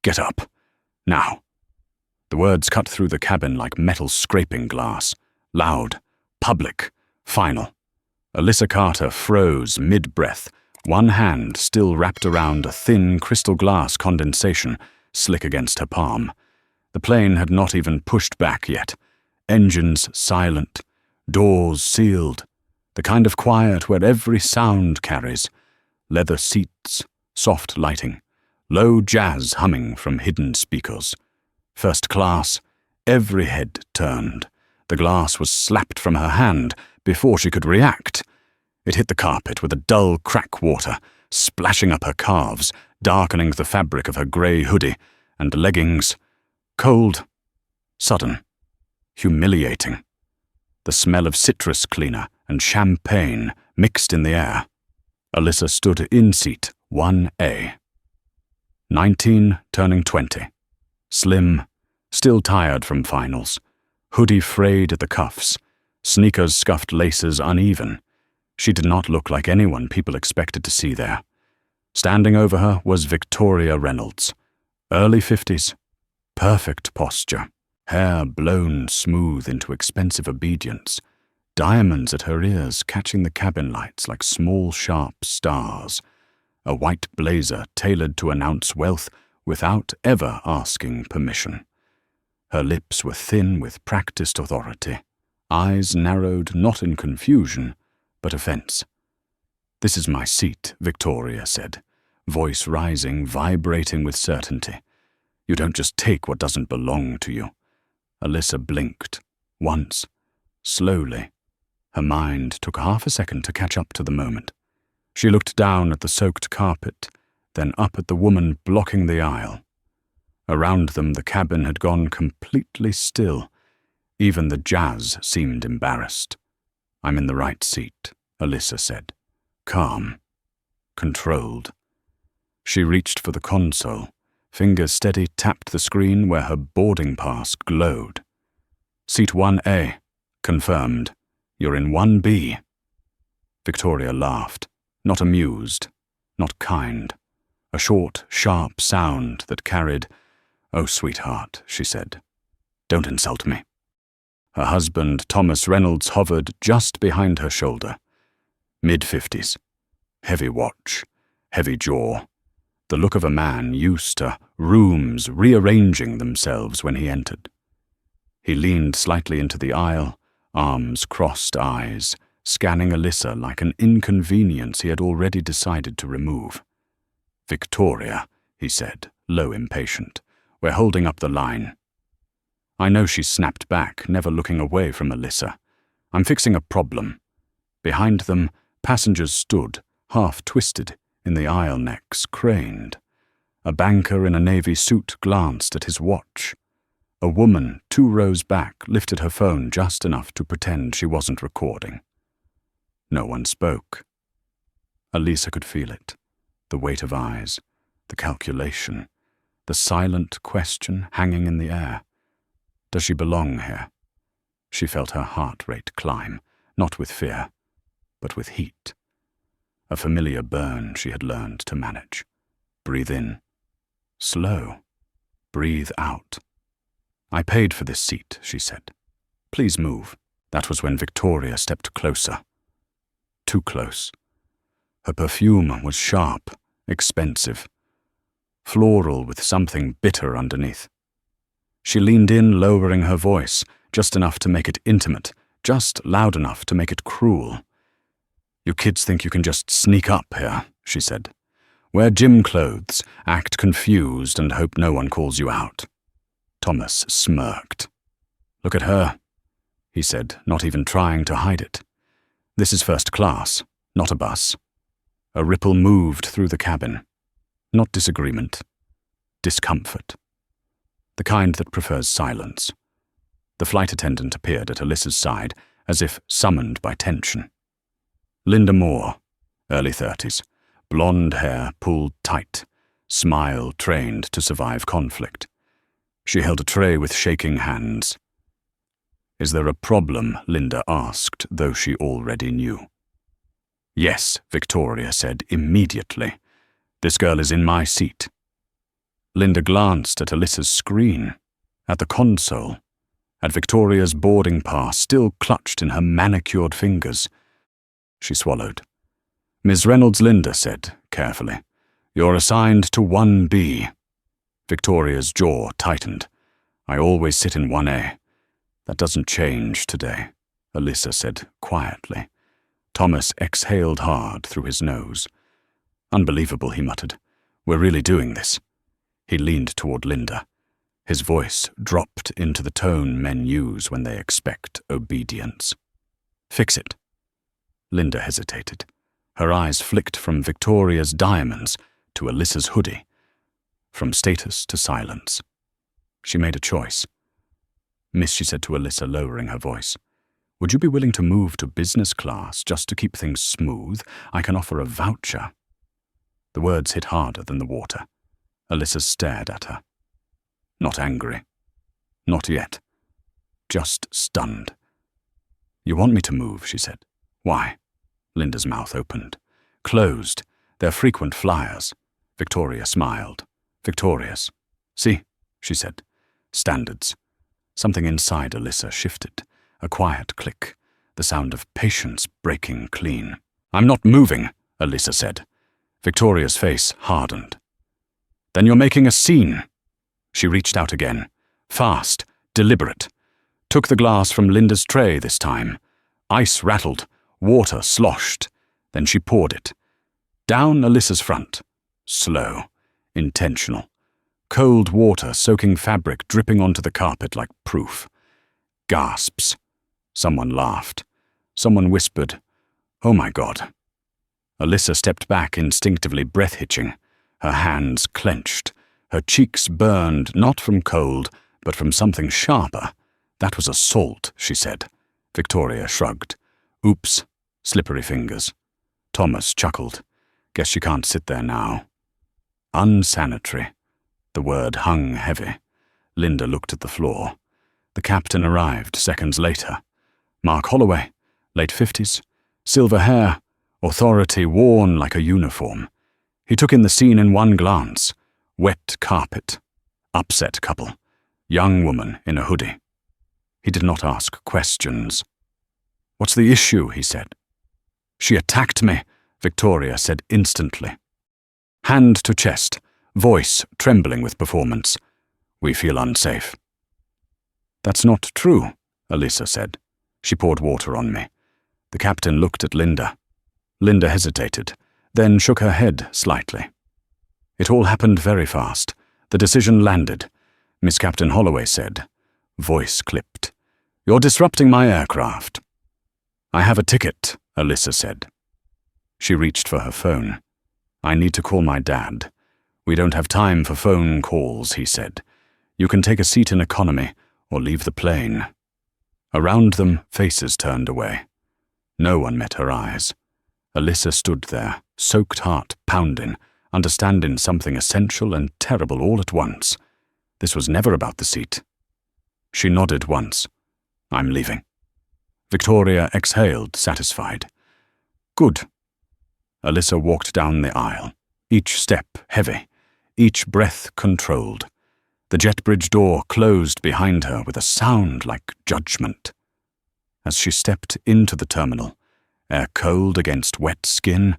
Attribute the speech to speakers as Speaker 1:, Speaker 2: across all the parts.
Speaker 1: Get up. Now." The words cut through the cabin like metal scraping glass. Loud, public, final. Alyssa Carter froze mid-breath, one hand still wrapped around a thin crystal glass condensation slick against her palm. The plane had not even pushed back yet. Engines silent, doors sealed, the kind of quiet where every sound carries. Leather seats, soft lighting, low jazz humming from hidden speakers. First class, every head turned. The glass was slapped from her hand before she could react. It hit the carpet with a dull crackwater, splashing up her calves, darkening the fabric of her grey hoodie and leggings. Cold, sudden, humiliating. The smell of citrus cleaner and champagne mixed in the air. Alyssa stood in seat 1A. 19 turning 20. Slim, still tired from finals. Hoodie frayed at the cuffs. Sneakers scuffed laces uneven. She did not look like anyone people expected to see there. Standing over her was Victoria Reynolds. Early 50s. Perfect posture. Hair blown smooth into expensive obedience. Diamonds at her ears catching the cabin lights like small sharp stars. A white blazer tailored to announce wealth without ever asking permission. Her lips were thin with practiced authority. Eyes narrowed not in confusion, but offense. "This is my seat," Victoria said, voice rising, vibrating with certainty. "You don't just take what doesn't belong to you." Alyssa blinked. Once. Slowly. Her mind took half a second to catch up to the moment. She looked down at the soaked carpet, then up at the woman blocking the aisle. Around them the cabin had gone completely still. Even the jazz seemed embarrassed. "I'm in the right seat," Alyssa said. Calm. Controlled. She reached for the console. Fingers steady tapped the screen where her boarding pass glowed. "Seat 1A. Confirmed. You're in 1B." Victoria laughed. Not amused. Not kind. A short, sharp sound that carried, "Oh, sweetheart," she said. "Don't insult me." Her husband, Thomas Reynolds, hovered just behind her shoulder. Mid-50s. Heavy watch. Heavy jaw. The look of a man used to rooms rearranging themselves when he entered. He leaned slightly into the aisle, arms crossed, eyes, scanning Alyssa like an inconvenience he had already decided to remove. "Victoria," he said, low impatient, "we're holding up the line." I know she snapped back, never looking away from Alyssa. "I'm fixing a problem." Behind them, passengers stood, half twisted, in the aisle necks, craned. A banker in a navy suit glanced at his watch. A woman, 2 rows back, lifted her phone just enough to pretend she wasn't recording. No one spoke. Alyssa could feel it. The weight of eyes, the calculation, the silent question hanging in the air. Does she belong here? She felt her heart rate climb, not with fear, but with heat. A familiar burn she had learned to manage. Breathe in. Slow. Breathe out. "I paid for this seat," she said. "Please move." That was when Victoria stepped closer. Too close. Her perfume was sharp, expensive. Floral with something bitter underneath. She leaned in, lowering her voice, just enough to make it intimate, just loud enough to make it cruel. "You kids think you can just sneak up here," she said. "Wear gym clothes, act confused, and hope no one calls you out." Thomas smirked. "Look at her," he said, not even trying to hide it. "This is first class, not a bus." A ripple moved through the cabin. Not disagreement. Discomfort. The kind that prefers silence. The flight attendant appeared at Alyssa's side, as if summoned by tension. Linda Moore, early 30s, blonde hair pulled tight, smile trained to survive conflict. She held a tray with shaking hands. "Is there a problem?" Linda asked, though she already knew. "Yes," Victoria said immediately. "This girl is in my seat." Linda glanced at Alyssa's screen, at the console, at Victoria's boarding pass still clutched in her manicured fingers. She swallowed. "Miss Reynolds," Linda said, carefully. "You're assigned to 1B. Victoria's jaw tightened. "I always sit in 1A. "That doesn't change today," Alyssa said quietly. Thomas exhaled hard through his nose. "Unbelievable," he muttered. "We're really doing this." He leaned toward Linda. His voice dropped into the tone men use when they expect obedience. "Fix it." Linda hesitated. Her eyes flicked from Victoria's diamonds to Alyssa's hoodie, from status to silence. She made a choice. "Miss," she said to Alyssa, lowering her voice, "would you be willing to move to business class just to keep things smooth? I can offer a voucher." The words hit harder than the water. Alyssa stared at her. Not angry. Not yet. Just stunned. "You want me to move," she said. "Why?" Linda's mouth opened. "Closed. They're frequent flyers." Victoria smiled. "Victorious. See," she said. "Standards." Something inside Alyssa shifted. A quiet click. The sound of patience breaking clean. "I'm not moving," Alyssa said. Victoria's face hardened. "Then you're making a scene." She reached out again. Fast, deliberate. Took the glass from Linda's tray this time. Ice rattled. Water sloshed. Then she poured it. Down Alyssa's front. Slow. Intentional. Cold water soaking fabric dripping onto the carpet like proof. Gasps. Someone laughed. Someone whispered, "Oh my God." Alyssa stepped back, instinctively breath-hitching. Her hands clenched. Her cheeks burned, not from cold, but from something sharper. "That was assault," she said. Victoria shrugged. "Oops." Slippery fingers. Thomas chuckled. "Guess she can't sit there now." Unsanitary. The word hung heavy. Linda looked at the floor. The captain arrived seconds later. Mark Holloway, late 50s, silver hair, authority worn like a uniform. He took in the scene in one glance. Wet carpet. Upset couple. Young woman in a hoodie. He did not ask questions. "What's the issue?" he said. "She attacked me," Victoria said instantly. Hand to chest, voice trembling with performance. "We feel unsafe." "That's not true," Alyssa said. She poured water on me. The captain looked at Linda. Linda hesitated, then shook her head slightly. It all happened very fast. The decision landed. Miss Captain Holloway said. Voice clipped. "You're disrupting my aircraft." "I have a ticket," Alyssa said. She reached for her phone. "I need to call my dad." "We don't have time for phone calls," he said. "You can take a seat in economy or leave the plane." Around them, faces turned away. No one met her eyes. Alyssa stood there, soaked heart pounding, understanding something essential and terrible all at once. This was never about the seat. She nodded once. "I'm leaving." Victoria exhaled, satisfied. "Good." Alyssa walked down the aisle, each step heavy, each breath controlled. The jet bridge door closed behind her with a sound like judgment. As she stepped into the terminal, air cold against wet skin,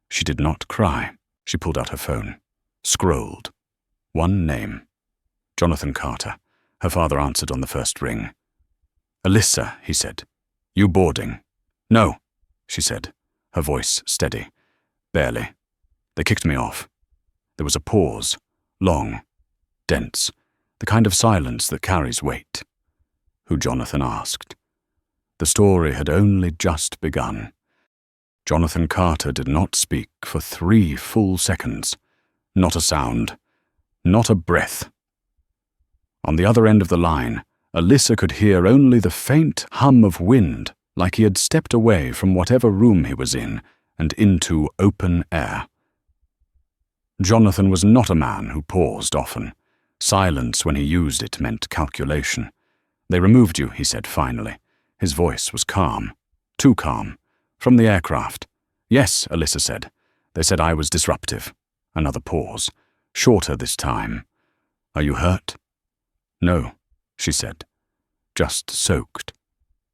Speaker 1: she did not cry. She pulled out her phone, scrolled. One name. Jonathan Carter. Her father answered on the first ring. "Alyssa," he said. "You boarding?" "No," she said, her voice steady. "Barely. They kicked me off." There was a pause, long, dense, the kind of silence that carries weight. Who Jonathan asked. The story had only just begun. Jonathan Carter did not speak for 3 full seconds. Not a sound. Not a breath. On the other end of the line, Alyssa could hear only the faint hum of wind, like he had stepped away from whatever room he was in and into open air. Jonathan was not a man who paused often. Silence when he used it meant calculation. "They removed you," he said finally. His voice was calm. Too calm. "From the aircraft." "Yes," Alyssa said. "They said I was disruptive." Another pause. Shorter this time. Are you hurt? No, she said. Just soaked.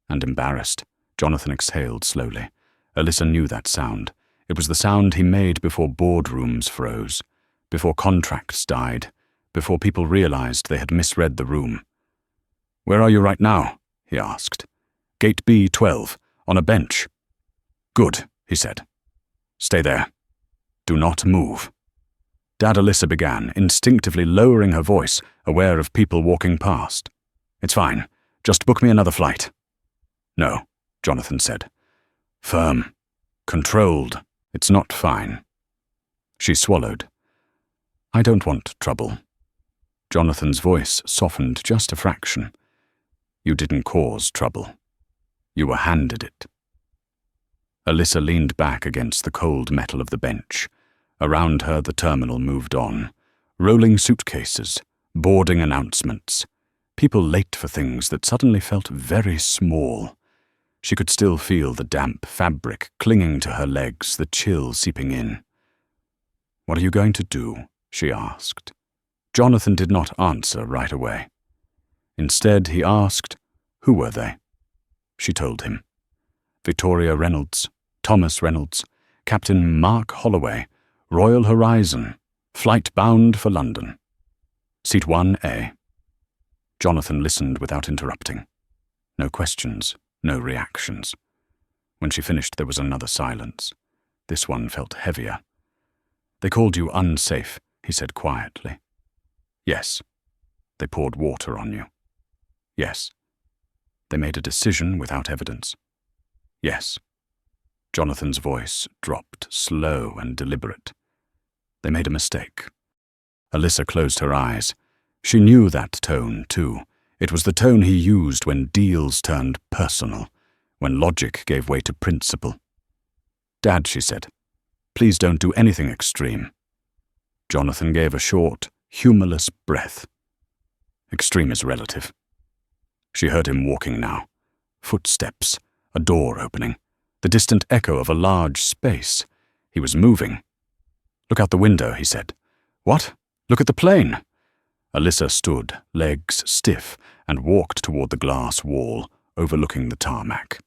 Speaker 1: And embarrassed, Jonathan exhaled slowly. Alyssa knew that sound. It was the sound he made before boardrooms froze, before contracts died, before people realized they had misread the room. Where are you right now? He asked. Gate B12, on a bench. Good, he said. Stay there. Do not move. Dad Alyssa began, instinctively lowering her voice, aware of people walking past. It's fine. Just book me another flight. No, Jonathan said. Firm. Controlled. It's not fine. She swallowed. I don't want trouble. Jonathan's voice softened just a fraction. You didn't cause trouble. You were handed it. Alyssa leaned back against the cold metal of the bench. Around her, the terminal moved on. Rolling suitcases, boarding announcements. People late for things that suddenly felt very small. She could still feel the damp fabric clinging to her legs, the chill seeping in. What are you going to do? She asked. Jonathan did not answer right away. Instead, he asked, who were they? She told him. Victoria Reynolds, Thomas Reynolds, Captain Mark Holloway, Royal Horizon, flight bound for London. Seat 1A. Jonathan listened without interrupting. No questions, no reactions. When she finished, there was another silence. This one felt heavier. They called you unsafe, he said quietly. Yes. They poured water on you. Yes. They made a decision without evidence. Yes. Jonathan's voice dropped, slow and deliberate. They made a mistake. Alyssa closed her eyes. She knew that tone, too. It was the tone he used when deals turned personal, when logic gave way to principle. Dad, she said, please don't do anything extreme. Jonathan gave a short, humorless breath. Extreme is relative. She heard him walking now. Footsteps, a door opening, the distant echo of a large space. He was moving. Look out the window, he said. What? Look at the plane. Alyssa stood, legs stiff, and walked toward the glass wall, overlooking the tarmac.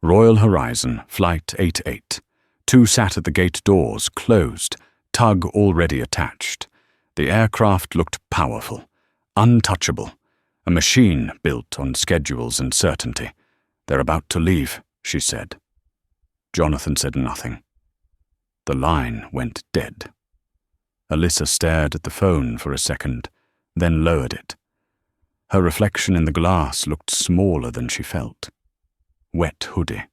Speaker 1: Royal Horizon, Flight 88. Two sat at the gate doors, closed, tug already attached. The aircraft looked powerful, untouchable, a machine built on schedules and certainty. They're about to leave, she said. Jonathan said nothing. The line went dead. Alyssa stared at the phone for a second, then lowered it. Her reflection in the glass looked smaller than she felt. Wet hoodie.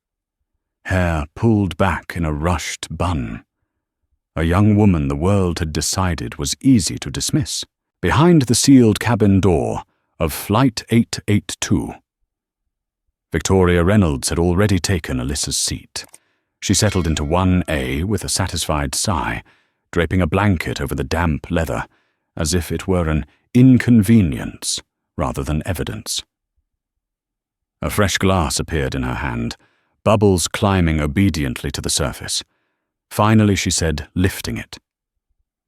Speaker 1: Hair pulled back in a rushed bun. A young woman the world had decided was easy to dismiss. Behind the sealed cabin door of Flight 882. Victoria Reynolds had already taken Alyssa's seat. She settled into 1A with a satisfied sigh, draping a blanket over the damp leather, as if it were an inconvenience rather than evidence. A fresh glass appeared in her hand, bubbles climbing obediently to the surface. Finally, she said, lifting it.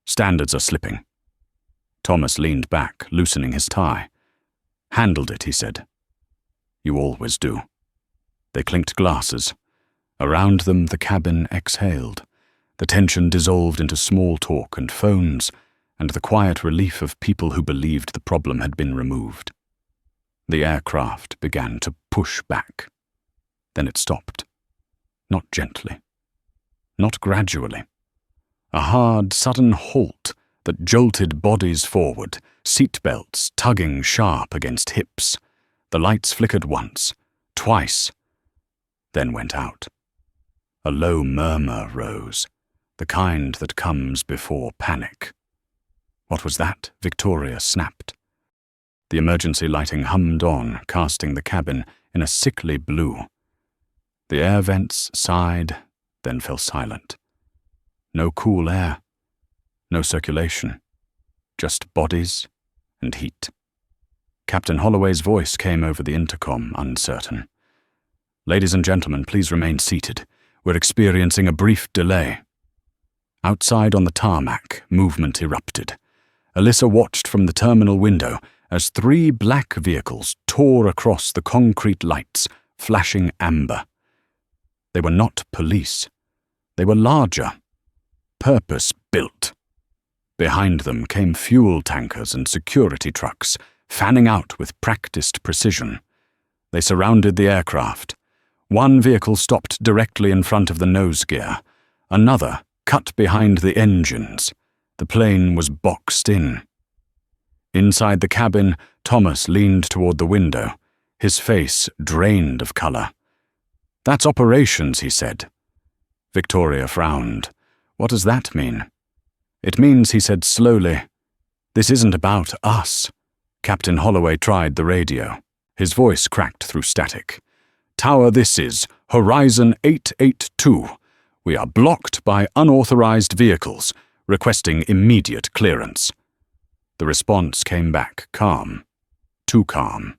Speaker 1: Standards are slipping. Thomas leaned back, loosening his tie. Handled it, he said. You always do. They clinked glasses. Around them, the cabin exhaled. The tension dissolved into small talk and phones, and the quiet relief of people who believed the problem had been removed. The aircraft began to push back. Then it stopped. Not gently. Not gradually. A hard, sudden halt that jolted bodies forward, seatbelts tugging sharp against hips. The lights flickered once, twice, then went out. A low murmur rose, the kind that comes before panic. What was that? Victoria snapped. The emergency lighting hummed on, casting the cabin in a sickly blue. The air vents sighed, then fell silent. No cool air, no circulation, just bodies and heat. Captain Holloway's voice came over the intercom, uncertain. Ladies and gentlemen, please remain seated. We're experiencing a brief delay. Outside on the tarmac, movement erupted. Alyssa watched from the terminal window as 3 black vehicles tore across the concrete lights, flashing amber. They were not police. They were larger, purpose-built. Behind them came fuel tankers and security trucks, fanning out with practiced precision. They surrounded the aircraft. One vehicle stopped directly in front of the nose gear. Another cut behind the engines. The plane was boxed in. Inside the cabin, Thomas leaned toward the window, his face drained of color. "That's operations," he said. Victoria frowned. "What does that mean?" "It means," he said slowly, "this isn't about us." Captain Holloway tried the radio. His voice cracked through static. "Tower, this is Horizon 882. We are blocked by unauthorized vehicles, requesting immediate clearance." The response came back calm. Too calm.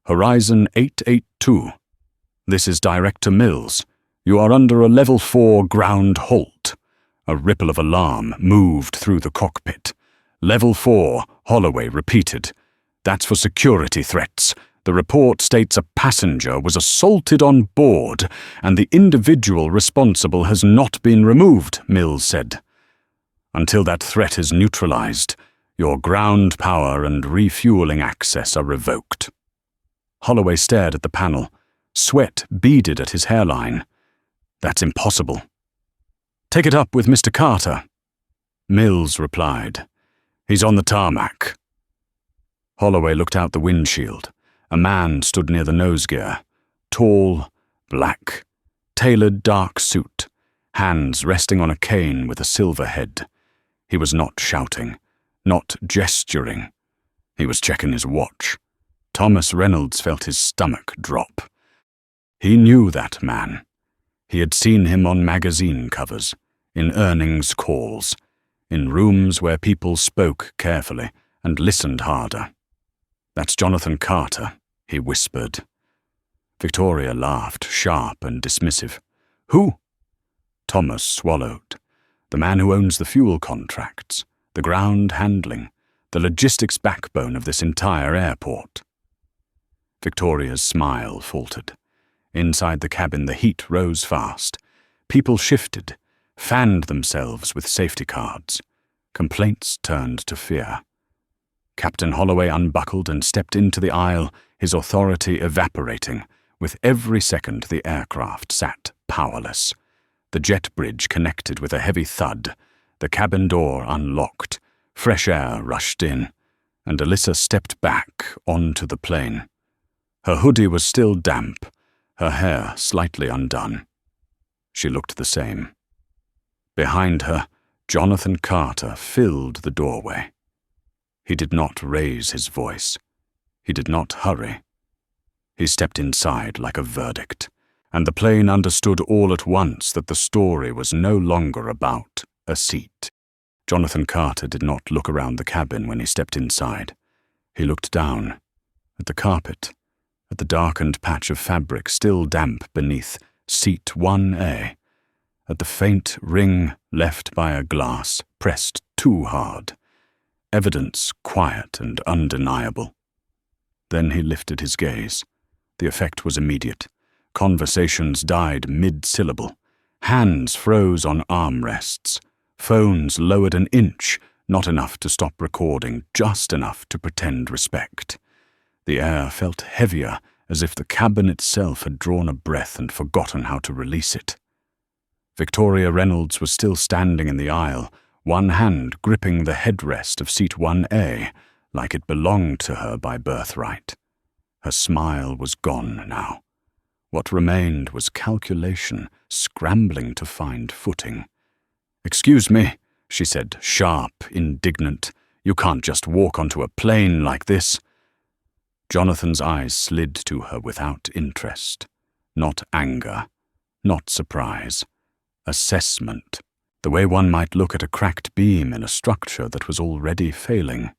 Speaker 1: "Horizon 882. This is Director Mills. You are under a Level 4 ground halt." A ripple of alarm moved through the cockpit. "Level 4, Holloway repeated. That's for security threats. The report states a passenger was assaulted on board, and the individual responsible has not been removed," Mills said. "Until that threat is neutralized, your ground power and refueling access are revoked." Holloway stared at the panel. Sweat beaded at his hairline. "That's impossible." "Take it up with Mr. Carter." Mills replied. "He's on the tarmac." Holloway looked out the windshield. A man stood near the nose gear. Tall, black, tailored dark suit, hands resting on a cane with a silver head. He was not shouting, not gesturing. He was checking his watch. Thomas Reynolds felt his stomach drop. He knew that man. He had seen him on magazine covers, in earnings calls, in rooms where people spoke carefully and listened harder. "That's Jonathan Carter," he whispered. Victoria laughed, sharp and dismissive. "Who?" Thomas swallowed. "The man who owns the fuel contracts, the ground handling, the logistics backbone of this entire airport." Victoria's smile faltered. Inside the cabin, the heat rose fast. People shifted, fanned themselves with safety cards. Complaints turned to fear. Captain Holloway unbuckled and stepped into the aisle, his authority evaporating. With every second, the aircraft sat powerless. The jet bridge connected with a heavy thud. The cabin door unlocked. Fresh air rushed in, and Alyssa stepped back onto the plane. Her hoodie was still damp, her hair slightly undone. She looked the same. Behind her, Jonathan Carter filled the doorway. He did not raise his voice. He did not hurry. He stepped inside like a verdict, and the plane understood all at once that the story was no longer about a seat. Jonathan Carter did not look around the cabin when he stepped inside. He looked down, at the carpet, at the darkened patch of fabric still damp beneath Seat 1A, at the faint ring left by a glass pressed too hard. Evidence quiet and undeniable. Then he lifted his gaze. The effect was immediate. Conversations died mid-syllable. Hands froze on armrests. Phones lowered an inch, not enough to stop recording, just enough to pretend respect. The air felt heavier, as if the cabin itself had drawn a breath and forgotten how to release it. Victoria Reynolds was still standing in the aisle, one hand gripping the headrest of Seat 1A, like it belonged to her by birthright. Her smile was gone now. What remained was calculation, scrambling to find footing. "Excuse me," she said, sharp, indignant. "You can't just walk onto a plane like this." Jonathan's eyes slid to her without interest. Not anger, not surprise. Assessment. The way one might look at a cracked beam in a structure that was already failing.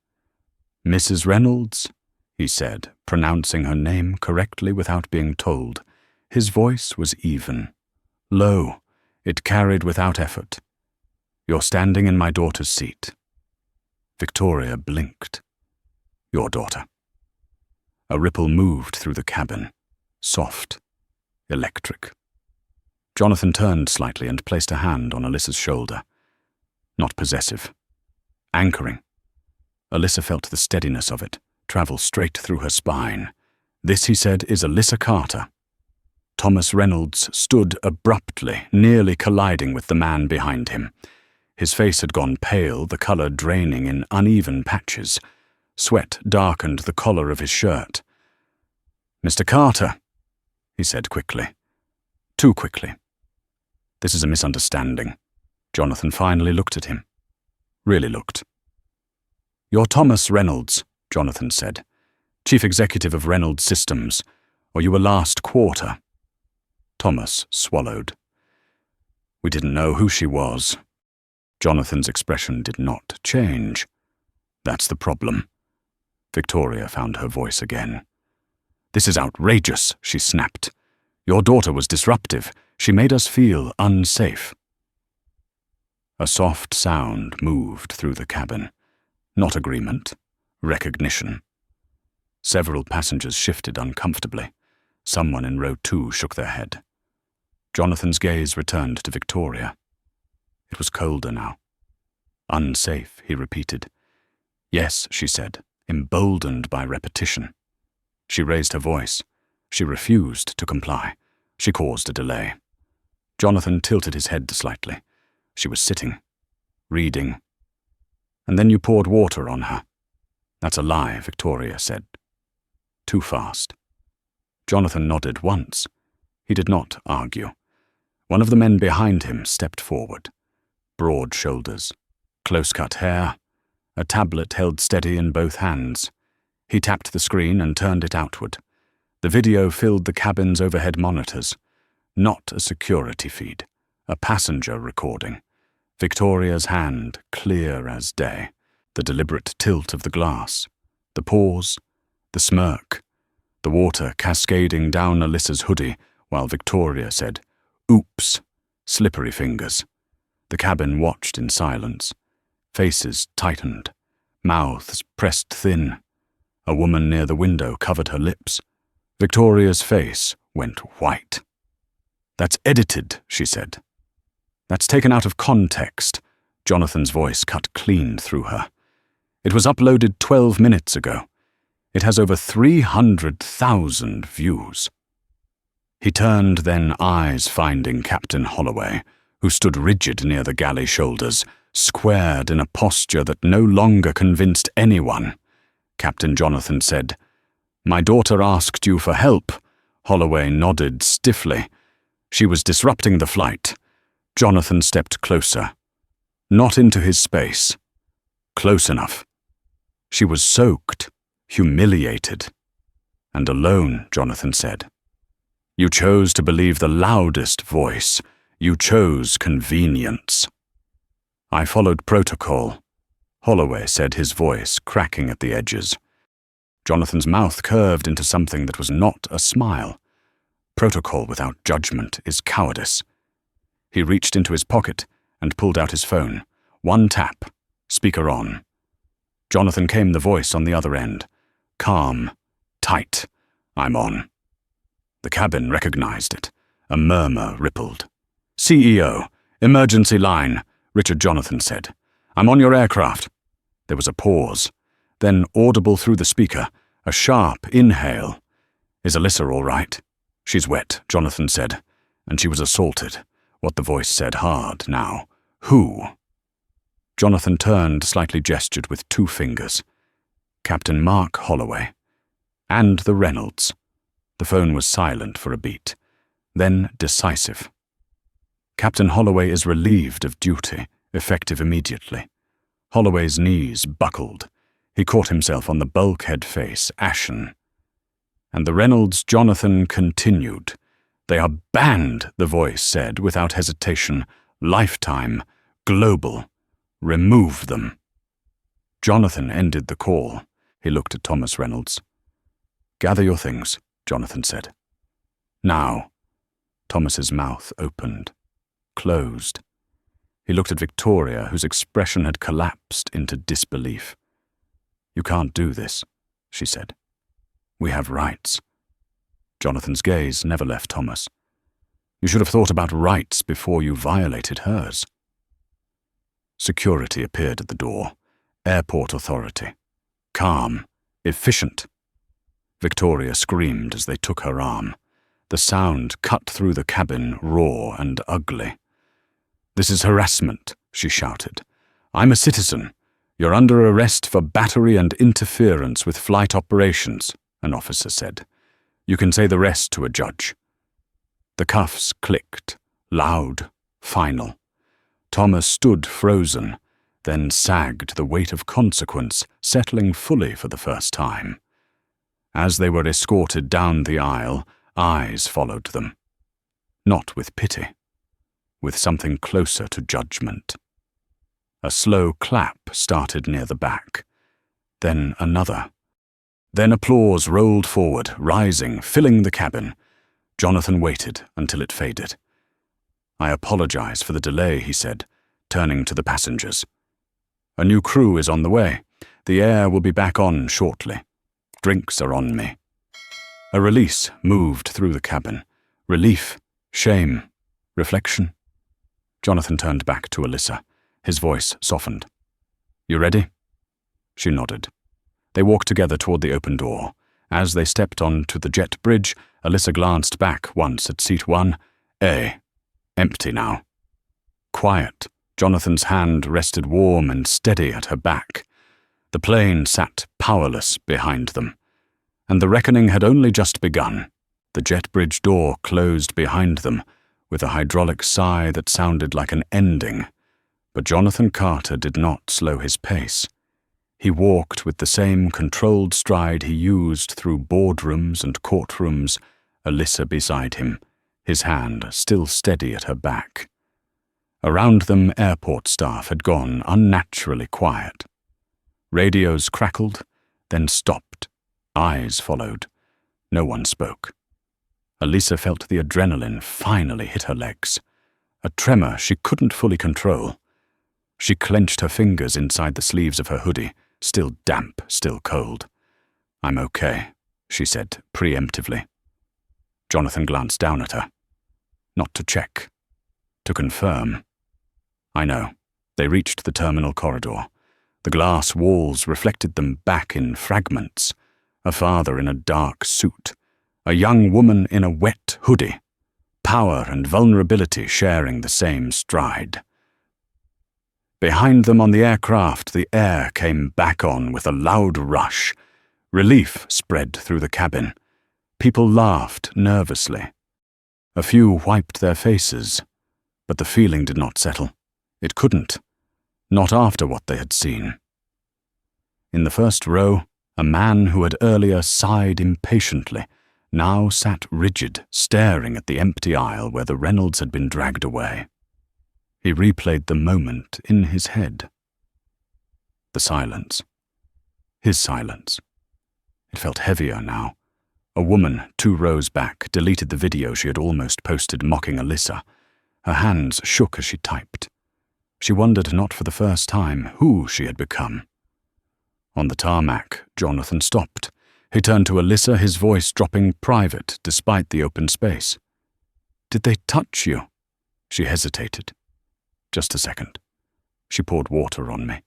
Speaker 1: "Mrs. Reynolds?" he said, pronouncing her name correctly without being told. His voice was even. Low. It carried without effort. "You're standing in my daughter's seat." Victoria blinked. Your daughter. A ripple moved through the cabin, soft, electric. Jonathan turned slightly and placed a hand on Alyssa's shoulder. Not possessive. Anchoring. Alyssa felt the steadiness of it travel straight through her spine. This, he said, is Alyssa Carter. Thomas Reynolds stood abruptly, nearly colliding with the man behind him. His face had gone pale, the color draining in uneven patches. Sweat darkened the collar of his shirt. "Mr. Carter," he said quickly. Too quickly. "This is a misunderstanding." Jonathan finally looked at him. Really looked. "You're Thomas Reynolds," Jonathan said. "Chief Executive of Reynolds Systems, or you were last quarter." Thomas swallowed. "We didn't know who she was." Jonathan's expression did not change. "That's the problem." Victoria found her voice again. "This is outrageous," she snapped. "Your daughter was disruptive. She made us feel unsafe." A soft sound moved through the cabin. Not agreement, recognition. Several passengers shifted uncomfortably. Someone in row 2 shook their head. Jonathan's gaze returned to Victoria. It was colder now. "Unsafe," he repeated. "Yes," she said, emboldened by repetition. She raised her voice. She refused to comply. She caused a delay. Jonathan tilted his head slightly. She was sitting, reading. "And then you poured water on her." "That's a lie," Victoria said. Too fast. Jonathan nodded once. He did not argue. One of the men behind him stepped forward. Broad shoulders, close-cut hair, a tablet held steady in both hands. He tapped the screen and turned it outward. The video filled the cabin's overhead monitors. Not a security feed, a passenger recording. Victoria's hand, clear as day. The deliberate tilt of the glass. The pause. The smirk. The water cascading down Alyssa's hoodie while Victoria said, "Oops," slippery fingers. The cabin watched in silence. Faces tightened. Mouths pressed thin. A woman near the window covered her lips. Victoria's face went white. "That's edited," she said. "That's taken out of context." Jonathan's voice cut clean through her. "It was uploaded 12 minutes ago. It has over 300,000 views." He turned then, eyes finding Captain Holloway, who stood rigid near the galley shoulders, squared in a posture that no longer convinced anyone. Captain Jonathan said, "My daughter asked you for help." Holloway nodded stiffly. "She was disrupting the flight." Jonathan stepped closer. Not into his space. Close enough. "She was soaked, humiliated, and alone," Jonathan said. "You chose to believe the loudest voice. You chose convenience." "I followed protocol," Holloway said, his voice cracking at the edges. Jonathan's mouth curved into something that was not a smile. Protocol without judgment is cowardice. He reached into his pocket and pulled out his phone. One tap, speaker on. Jonathan came the voice on the other end. Calm, tight. "I'm on." The cabin recognized it. A murmur rippled. "CEO, emergency line," Richard Jonathan said. "I'm on your aircraft." There was a pause. Then, audible through the speaker, a sharp inhale. "Is Alyssa all right?" "She's wet," Jonathan said. "And she was assaulted." What the voice said hard now. "Who?" Jonathan turned, slightly gestured with 2 fingers. Captain Mark Holloway. And the Reynolds. The phone was silent for a beat. Then decisive. "Captain Holloway is relieved of duty, effective immediately." Holloway's knees buckled. He caught himself on the bulkhead face, ashen. And the Reynolds Jonathan continued. "They are banned," the voice said without hesitation. "Lifetime. Global. Remove them." Jonathan ended the call. He looked at Thomas Reynolds. "Gather your things," Jonathan said. "Now." Thomas's mouth opened, closed. He looked at Victoria, whose expression had collapsed into disbelief. "You can't do this," she said. "We have rights." Jonathan's gaze never left Thomas. "You should have thought about rights before you violated hers." Security appeared at the door. Airport authority. Calm. Efficient. Victoria screamed as they took her arm. The sound cut through the cabin, raw and ugly. "This is harassment," she shouted. "I'm a citizen. You're under arrest for battery and interference with flight operations," an officer said. "You can say the rest to a judge." The cuffs clicked, loud, final. Thomas stood frozen, then sagged, the weight of consequence settling fully for the first time. As they were escorted down the aisle, eyes followed them. Not with pity, with something closer to judgment. A slow clap started near the back, then another. Then applause rolled forward, rising, filling the cabin. Jonathan waited until it faded. "I apologize for the delay," he said, turning to the passengers. "A new crew is on the way. The air will be back on shortly. Drinks are on me." A release moved through the cabin. Relief, shame, reflection. Jonathan turned back to Alyssa. His voice softened. "You ready?" She nodded. They walked together toward the open door. As they stepped onto the jet bridge, Alyssa glanced back once at seat 1A. Empty now. Quiet. Jonathan's hand rested warm and steady at her back. The plane sat powerless behind them. And the reckoning had only just begun. The jet bridge door closed behind them, with a hydraulic sigh that sounded like an ending. But Jonathan Carter did not slow his pace. He walked with the same controlled stride he used through boardrooms and courtrooms, Alyssa beside him, his hand still steady at her back. Around them, airport staff had gone unnaturally quiet. Radios crackled, then stopped. Eyes followed. No one spoke. Alyssa felt the adrenaline finally hit her legs. A tremor she couldn't fully control. She clenched her fingers inside the sleeves of her hoodie, still damp, still cold. "I'm okay," she said preemptively. Jonathan glanced down at her. Not to check. To confirm. "I know." They reached the terminal corridor. The glass walls reflected them back in fragments. A father in a dark suit. A young woman in a wet hoodie. Power and vulnerability sharing the same stride. Behind them on the aircraft, the air came back on with a loud rush. Relief spread through the cabin. People laughed nervously. A few wiped their faces, but the feeling did not settle. It couldn't. Not after what they had seen. In the first row, a man who had earlier sighed impatiently now sat rigid, staring at the empty aisle where the Reynolds had been dragged away. He replayed the moment in his head. The silence. His silence. It felt heavier now. A woman, 2 rows back, deleted the video she had almost posted mocking Alyssa. Her hands shook as she typed. She wondered not for the first time who she had become. On the tarmac, Jonathan stopped. He turned to Alyssa, his voice dropping private despite the open space. "Did they touch you?" She hesitated. "Just a second." She poured water on me.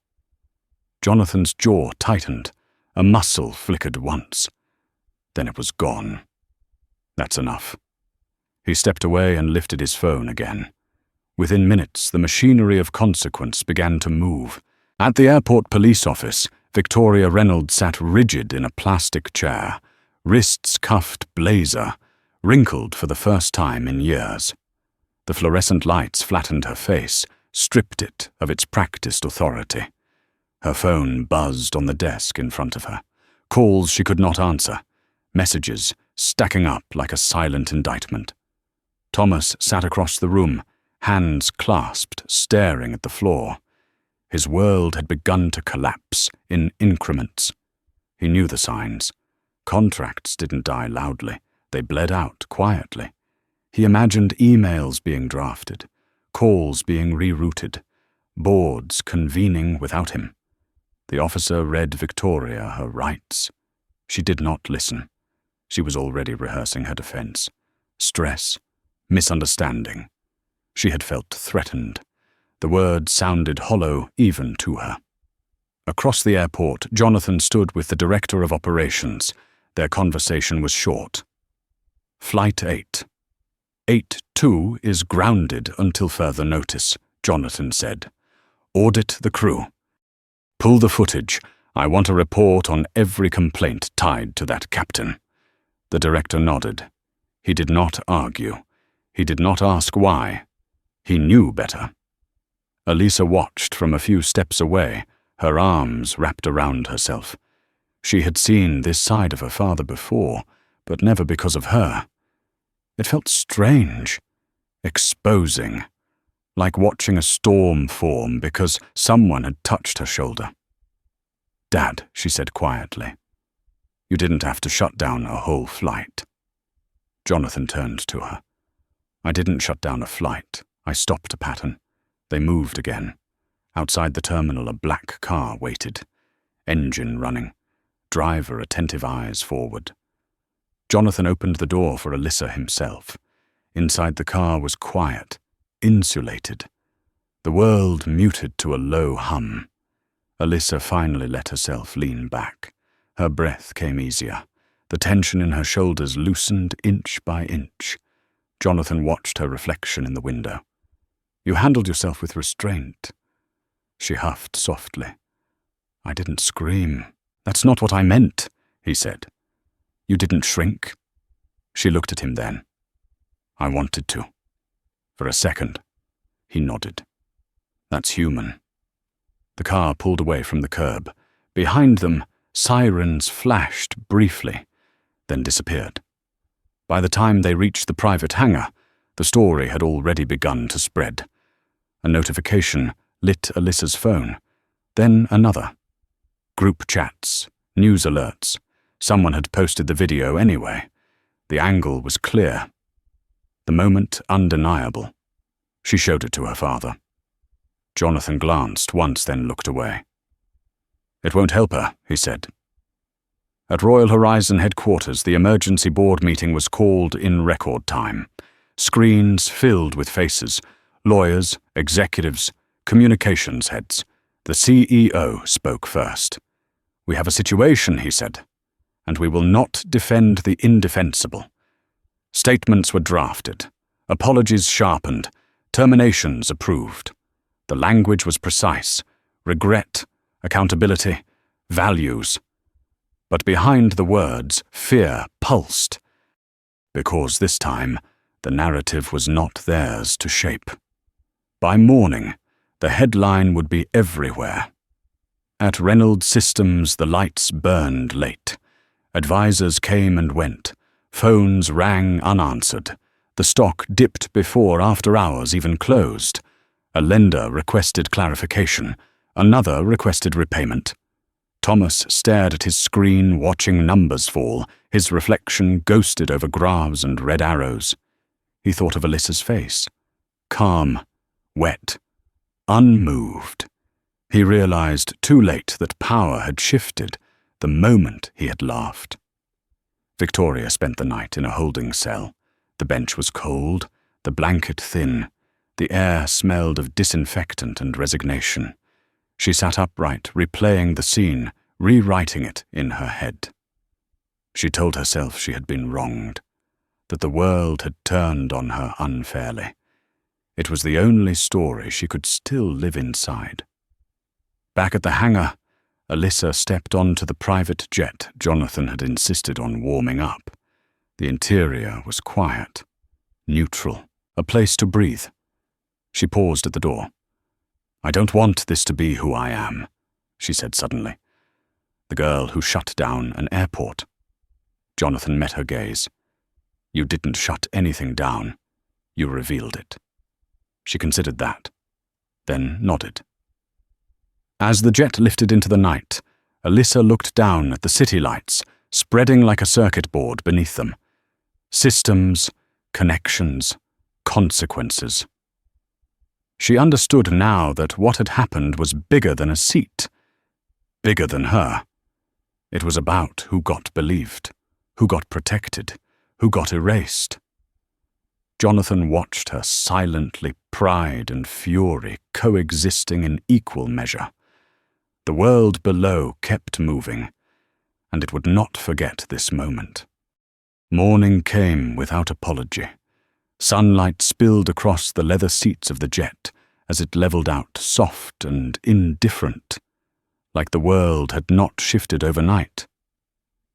Speaker 1: Jonathan's jaw tightened. A muscle flickered once. Then it was gone. "That's enough." He stepped away and lifted his phone again. Within minutes, the machinery of consequence began to move. At the airport police office, Victoria Reynolds sat rigid in a plastic chair, wrists cuffed blazer, wrinkled for the first time in years. The fluorescent lights flattened her face, stripped it of its practiced authority. Her phone buzzed on the desk in front of her. Calls she could not answer. Messages stacking up like a silent indictment. Thomas sat across the room, hands clasped, staring at the floor. His world had begun to collapse in increments. He knew the signs. Contracts didn't die loudly. They bled out quietly. He imagined emails being drafted, calls being rerouted, boards convening without him. The officer read Victoria her rights. She did not listen. She was already rehearsing her defense. Stress, misunderstanding. She had felt threatened. The words sounded hollow even to her. Across the airport, Jonathan stood with the director of operations. Their conversation was short. Flight 8. 8-2 is grounded until further notice, Jonathan said. Audit the crew. Pull the footage. I want a report on every complaint tied to that captain. The director nodded. He did not argue. He did not ask why. He knew better. Elisa watched from a few steps away, her arms wrapped around herself. She had seen this side of her father before, but never because of her. It felt strange, exposing, like watching a storm form because someone had touched her shoulder. Dad, she said quietly, you didn't have to shut down a whole flight. Jonathan turned to her. I didn't shut down a flight. I stopped a pattern. They moved again. Outside the terminal, a black car waited. Engine running. Driver, attentive eyes forward. Jonathan opened the door for Elisa himself. Inside the car was quiet, insulated. The world muted to a low hum. Elisa finally let herself lean back. Her breath came easier. The tension in her shoulders loosened inch by inch. Jonathan watched her reflection in the window. You handled yourself with restraint. She huffed softly. I didn't scream. That's not what I meant, he said. You didn't shrink? She looked at him then. I wanted to. For a second. He nodded. That's human. The car pulled away from the curb. Behind them, sirens flashed briefly, then disappeared. By the time they reached the private hangar, the story had already begun to spread. A notification lit Elisa's phone, then another. Group chats, news alerts. Someone had posted the video anyway. The angle was clear. The moment undeniable. She showed it to her father. Jonathan glanced once, then looked away. It won't help her, he said. At Royal Horizon headquarters, the emergency board meeting was called in record time. Screens filled with faces, lawyers, executives, communications heads. The CEO spoke first. We have a situation, he said, and we will not defend the indefensible. Statements were drafted, apologies sharpened, terminations approved. The language was precise, regret, accountability, values. But behind the words, fear pulsed, because this time the narrative was not theirs to shape. By morning, the headline would be everywhere. At Reynolds Systems, the lights burned late. Advisors came and went. Phones rang unanswered. The stock dipped before after hours even closed. A lender requested clarification. Another requested repayment. Thomas stared at his screen, watching numbers fall. His reflection ghosted over graphs and red arrows. He thought of Elisa's face. Calm, wet, unmoved. He realized too late that power had shifted the moment he had laughed. Victoria spent the night in a holding cell. The bench was cold, the blanket thin. The air smelled of disinfectant and resignation. She sat upright, replaying the scene, rewriting it in her head. She told herself she had been wronged, that the world had turned on her unfairly. It was the only story she could still live inside. Back at the hangar, Elisa stepped onto the private jet Jonathan had insisted on warming up. The interior was quiet, neutral, a place to breathe. She paused at the door. I don't want this to be who I am, she said suddenly. The girl who shut down an airport. Jonathan met her gaze. You didn't shut anything down. You revealed it. She considered that, then nodded. As the jet lifted into the night, Elisa looked down at the city lights, spreading like a circuit board beneath them. Systems, connections, consequences. She understood now that what had happened was bigger than a seat, bigger than her. It was about who got believed, who got protected, who got erased. Jonathan watched her silently, pride and fury coexisting in equal measure. The world below kept moving, and it would not forget this moment. Morning came without apology. Sunlight spilled across the leather seats of the jet as it leveled out soft and indifferent, like the world had not shifted overnight.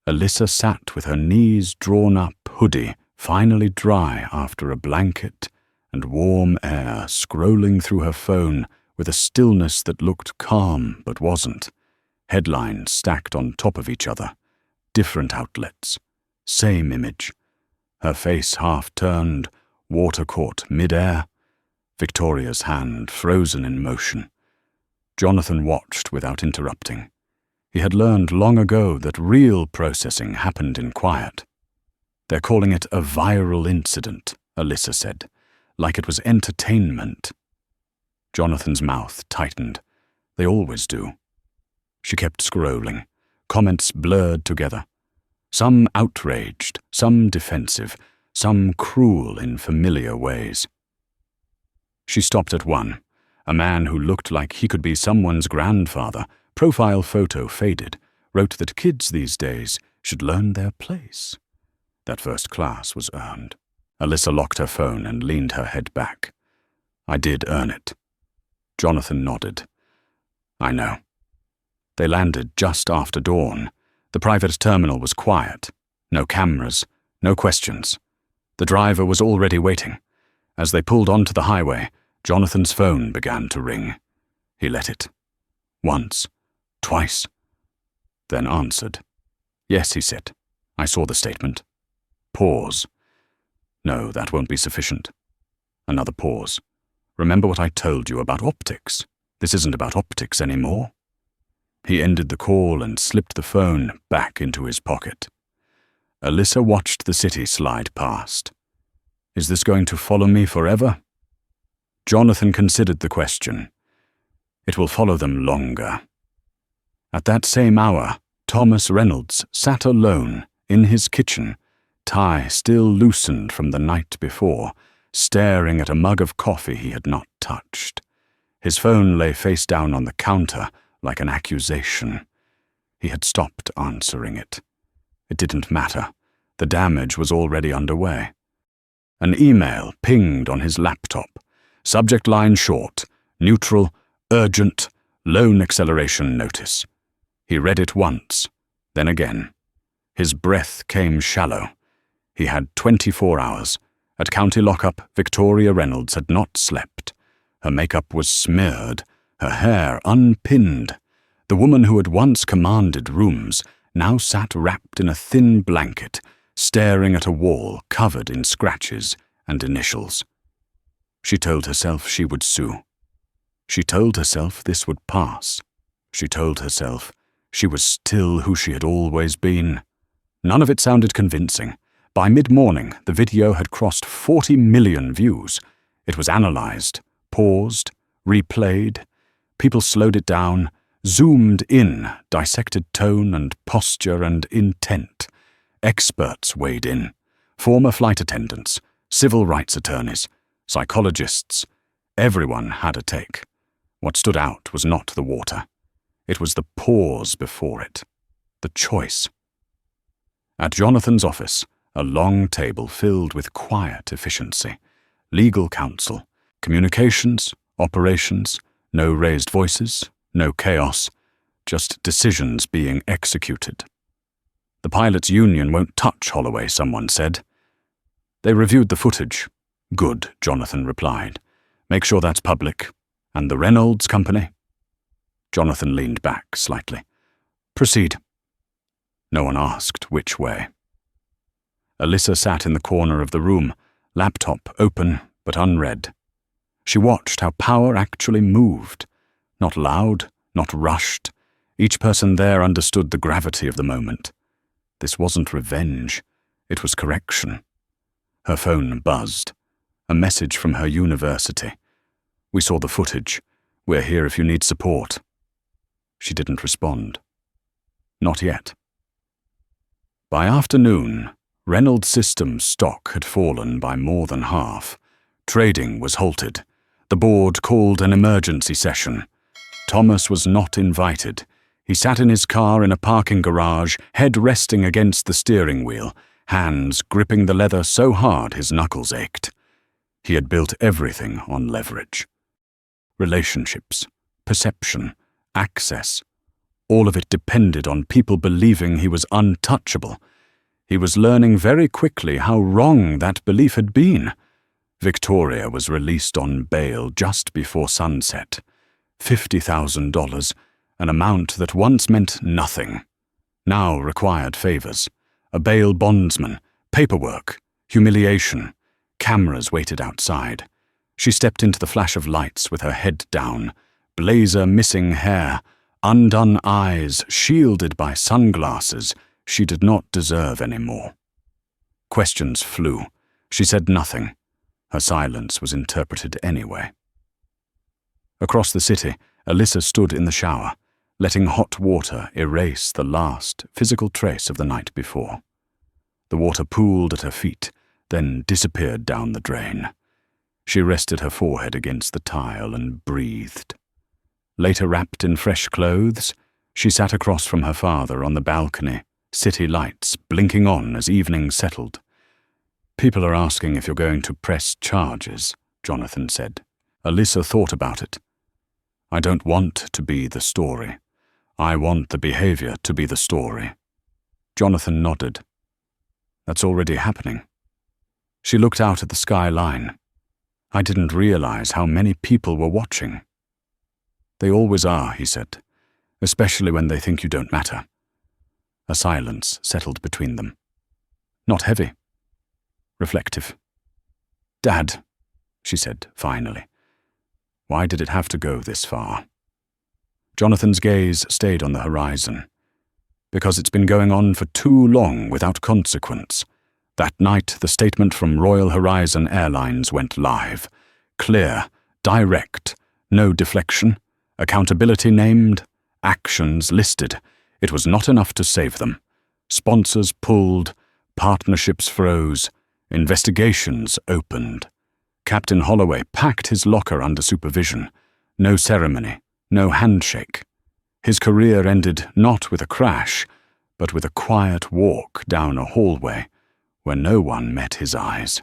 Speaker 1: Alyssa sat with her knees drawn up, hoodie finally dry after a blanket, and warm air scrolling through her phone with a stillness that looked calm but wasn't. Headlines stacked on top of each other, different outlets, same image. Her face half-turned, water caught mid-air, Victoria's hand frozen in motion. Jonathan watched without interrupting. He had learned long ago that real processing happened in quiet. "They're calling it a viral incident," Alyssa said, like it was entertainment. Jonathan's mouth tightened. They always do. She kept scrolling, comments blurred together. Some outraged, some defensive, some cruel in familiar ways. She stopped at one, a man who looked like he could be someone's grandfather, profile photo faded, wrote that kids these days should learn their place. That first class was earned. Alyssa locked her phone and leaned her head back. "I did earn it." Jonathan nodded. "I know." They landed just after dawn. The private terminal was quiet. No cameras, no questions. The driver was already waiting. As they pulled onto the highway, Jonathan's phone began to ring. He let it. Once, twice, then answered. "Yes," he said. "I saw the statement." Pause. "No, that won't be sufficient." Another pause. "Remember what I told you about optics? This isn't about optics anymore." He ended the call and slipped the phone back into his pocket. Alyssa watched the city slide past. Is this going to follow me forever? Jonathan considered the question. It will follow them longer. At that same hour, Thomas Reynolds sat alone in his kitchen, tie still loosened from the night before, staring at a mug of coffee he had not touched. His phone lay face down on the counter like an accusation. He had stopped answering it. It didn't matter. The damage was already underway. An email pinged on his laptop. Subject line short, neutral, urgent, loan acceleration notice. He read it once, then again. His breath came shallow. He had 24 hours. At county lockup, Victoria Reynolds had not slept. Her makeup was smeared, her hair unpinned. The woman who had once commanded rooms now sat wrapped in a thin blanket, staring at a wall covered in scratches and initials. She told herself she would sue. She told herself this would pass. She told herself she was still who she had always been. None of it sounded convincing. By mid-morning, the video had crossed 40 million views. It was analyzed, paused, replayed. People slowed it down, zoomed in, dissected tone and posture and intent. Experts weighed in. Former flight attendants, civil rights attorneys, psychologists. Everyone had a take. What stood out was not the water. It was the pause before it. The choice. At Jonathan's office, a long table filled with quiet efficiency. Legal counsel, communications, operations, no raised voices, no chaos, just decisions being executed. The pilots' union won't touch Holloway, someone said. They reviewed the footage. Good, Jonathan replied. Make sure that's public. And the Reynolds Company? Jonathan leaned back slightly. Proceed. No one asked which way. Alyssa sat in the corner of the room, laptop open but unread. She watched how power actually moved. Not loud, not rushed. Each person there understood the gravity of the moment. This wasn't revenge. It was correction. Her phone buzzed. A message from her university. We saw the footage. We're here if you need support." She didn't respond. Not yet. By afternoon, Reynolds Systems' stock had fallen by more than half. Trading was halted. The board called an emergency session. Thomas was not invited. He sat in his car in a parking garage, head resting against the steering wheel, hands gripping the leather so hard his knuckles ached. He had built everything on leverage. Relationships, perception, access. All of it depended on people believing he was untouchable. He was learning very quickly how wrong that belief had been. Victoria was released on bail just before sunset. $50,000, an amount that once meant nothing, now required favors. A bail bondsman, paperwork, humiliation. Cameras waited outside. She stepped into the flash of lights with her head down, blazer missing hair, undone eyes shielded by sunglasses she did not deserve any more. Questions flew. She said nothing. Her silence was interpreted anyway. Across the city, Alyssa stood in the shower, letting hot water erase the last physical trace of the night before. The water pooled at her feet, then disappeared down the drain. She rested her forehead against the tile and breathed. Later wrapped in fresh clothes, she sat across from her father on the balcony, city lights blinking on as evening settled. "People are asking if you're going to press charges," Jonathan said. Alyssa thought about it. "I don't want to be the story. I want the behavior to be the story." Jonathan nodded. "That's already happening." She looked out at the skyline. "I didn't realize how many people were watching." "They always are," he said, "especially when they think you don't matter." A silence settled between them. Not heavy. Reflective. "Dad," she said finally, "why did it have to go this far?" Jonathan's gaze stayed on the horizon. "Because it's been going on for too long without consequence." That night, the statement from Royal Horizon Airlines went live. Clear, direct, no deflection, accountability named, actions listed. It was not enough to save them. Sponsors pulled, partnerships froze, investigations opened. Captain Holloway packed his locker under supervision. No ceremony, no handshake. His career ended not with a crash, but with a quiet walk down a hallway where no one met his eyes.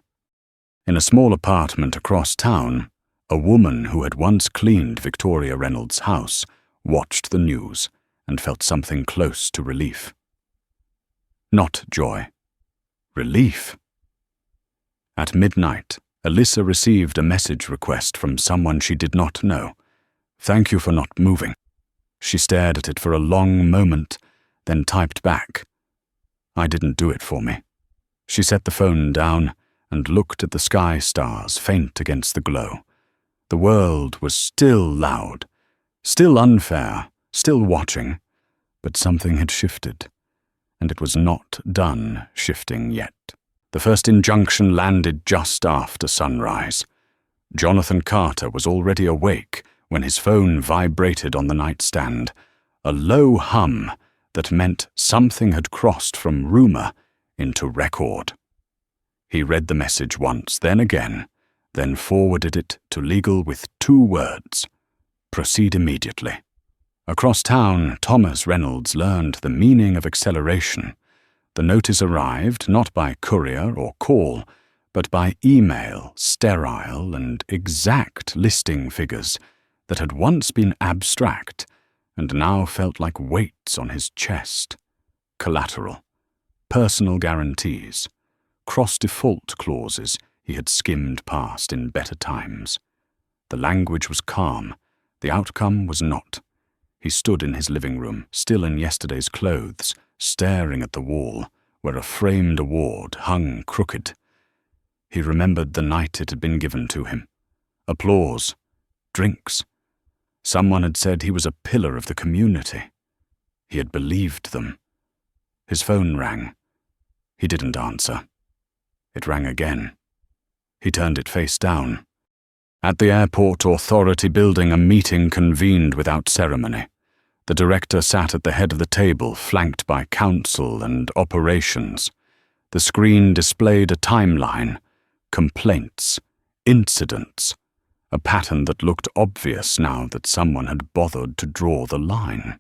Speaker 1: In a small apartment across town, a woman who had once cleaned Victoria Reynolds' house watched the news and felt something close to relief. Not joy. Relief. At midnight, Alyssa received a message request from someone she did not know. "Thank you for not moving." She stared at it for a long moment, then typed back, "I didn't do it for me." She set the phone down and looked at the sky stars faint against the glow. The world was still loud, still unfair, still watching, but something had shifted, and it was not done shifting yet. The first injunction landed just after sunrise. Jonathan Carter was already awake when his phone vibrated on the nightstand, a low hum that meant something had crossed from rumor into record. He read the message once, then again, then forwarded it to legal with 2 words: "Proceed immediately." Across town, Thomas Reynolds learned the meaning of acceleration. The notice arrived not by courier or call, but by email, sterile and exact listing figures that had once been abstract and now felt like weights on his chest. Collateral, personal guarantees, cross-default clauses he had skimmed past in better times. The language was calm, the outcome was not. He stood in his living room, still in yesterday's clothes, staring at the wall where a framed award hung crooked. He remembered the night it had been given to him. Applause, drinks. Someone had said he was a pillar of the community. He had believed them. His phone rang. He didn't answer. It rang again. He turned it face down. At the airport authority building, a meeting convened without ceremony. The director sat at the head of the table, flanked by counsel and operations. The screen displayed a timeline, complaints, incidents, a pattern that looked obvious now that someone had bothered to draw the line.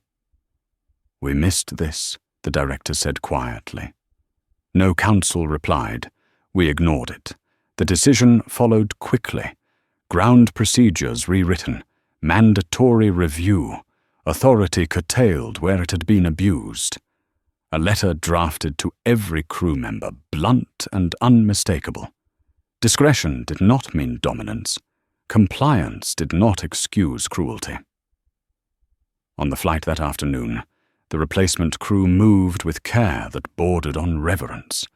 Speaker 1: "We missed this," the director said quietly. No counsel replied. We ignored it. The decision followed quickly. Ground procedures rewritten, mandatory review, authority curtailed where it had been abused. A letter drafted to every crew member, blunt and unmistakable. Discretion did not mean dominance. Compliance did not excuse cruelty. On the flight that afternoon, the replacement crew moved with care that bordered on reverence.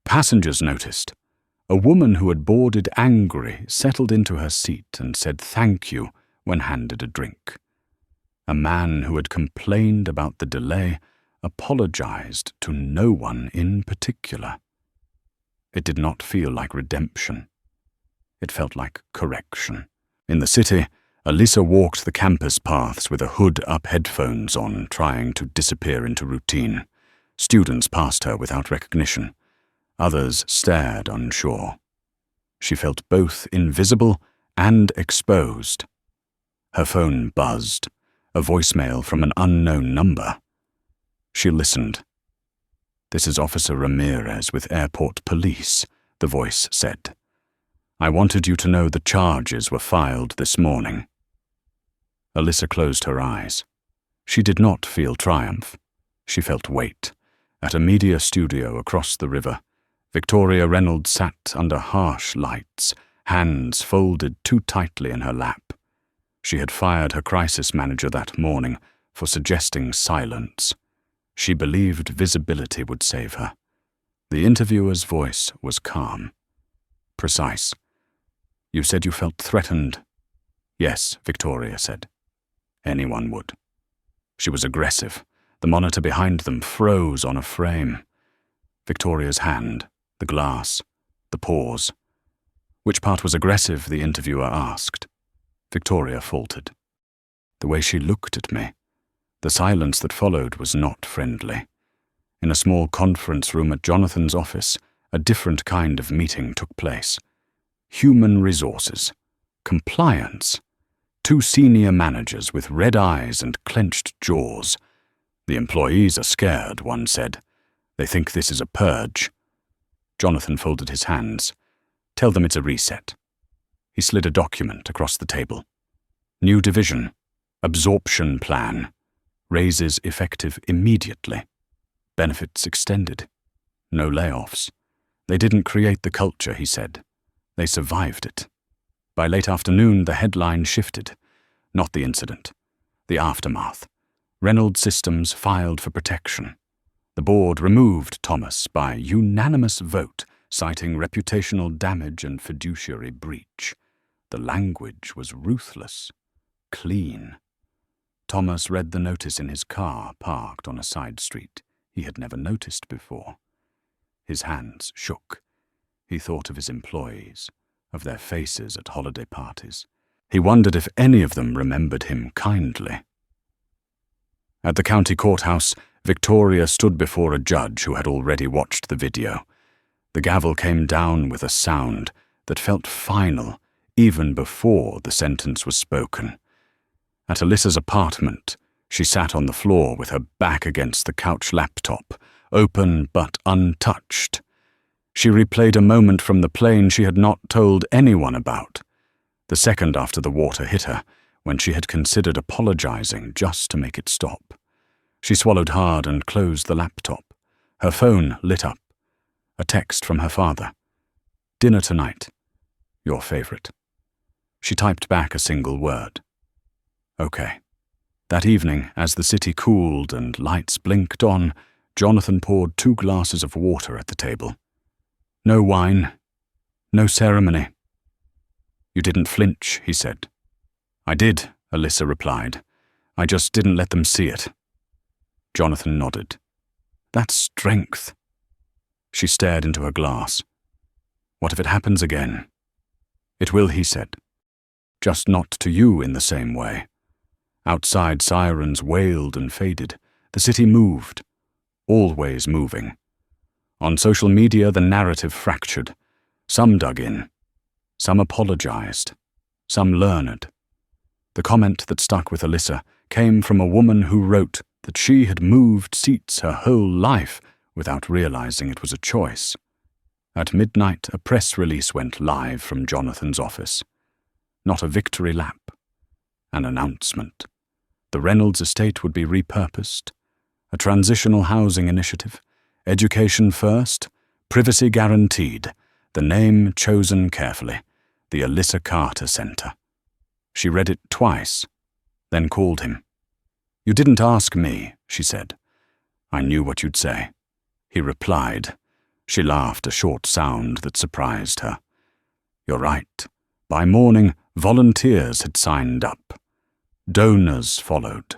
Speaker 1: Passengers noticed. A woman who had boarded angry settled into her seat and said thank you when handed a drink. A man who had complained about the delay apologized to no one in particular. It did not feel like redemption. It felt like correction. In the city, Alyssa walked the campus paths with a hood-up headphones on, trying to disappear into routine. Students passed her without recognition. Others stared unsure. She felt both invisible and exposed. Her phone buzzed, a voicemail from an unknown number. She listened. "This is Officer Ramirez with Airport Police," the voice said. "I wanted you to know the charges were filed this morning." Alyssa closed her eyes. She did not feel triumph. She felt weight. At a media studio across the river, Victoria Reynolds sat under harsh lights, hands folded too tightly in her lap. She had fired her crisis manager that morning for suggesting silence. She believed visibility would save her. The interviewer's voice was calm, precise. "You said you felt threatened." "Yes," Victoria said. "Anyone would." She was aggressive. The monitor behind them froze on a frame. Victoria's hand, the glass, the pause. "Which part was aggressive?" the interviewer asked. Victoria faltered. "The way she looked at me." The silence that followed was not friendly. In a small conference room at Jonathan's office, a different kind of meeting took place. Human resources, compliance, two senior managers with red eyes and clenched jaws. "The employees are scared," one said. "They think this is a purge." Jonathan folded his hands. "Tell them it's a reset." He slid a document across the table. "New division, absorption plan, raises effective immediately. Benefits extended. No layoffs. They didn't create the culture," he said. "They survived it." By late afternoon, the headline shifted. Not the incident. The aftermath. Reynolds Systems filed for protection. The board removed Thomas by unanimous vote, citing reputational damage and fiduciary breach. The language was ruthless, clean. Thomas read the notice in his car parked on a side street he had never noticed before. His hands shook. He thought of his employees, of their faces at holiday parties. He wondered if any of them remembered him kindly. At the county courthouse, Victoria stood before a judge who had already watched the video. The gavel came down with a sound that felt final even before the sentence was spoken. At Alyssa's apartment, she sat on the floor with her back against the couch laptop, open but untouched. She replayed a moment from the plane she had not told anyone about. The second after the water hit her, when she had considered apologizing just to make it stop. She swallowed hard and closed the laptop. Her phone lit up. A text from her father. "Dinner tonight. Your favorite." She typed back a single word. "Okay." That evening, as the city cooled and lights blinked on, Jonathan poured 2 glasses of water at the table. "No wine. No ceremony." "You didn't flinch," he said. "I did," Alyssa replied. "I just didn't let them see it." Jonathan nodded. "That's strength." She stared into her glass. "What if it happens again?" "It will," he said. just not to you in the same way. Outside, sirens wailed and faded. The city moved, always moving. On social media, the narrative fractured. Some dug in. Some apologized. Some learned. The comment that stuck with Alyssa came from a woman who wrote that she had moved seats her whole life without realizing it was a choice. At midnight, a press release went live from Jonathan's office. Not a victory lap. An announcement. The Reynolds estate would be repurposed. A transitional housing initiative. Education first. Privacy guaranteed. The name chosen carefully. The Alyssa Carter Center. She read it twice, then called him. "You didn't ask me," she said. "I knew what you'd say." He replied. She laughed, a short sound that surprised her. "You're right. By morning, volunteers had signed up. Donors followed.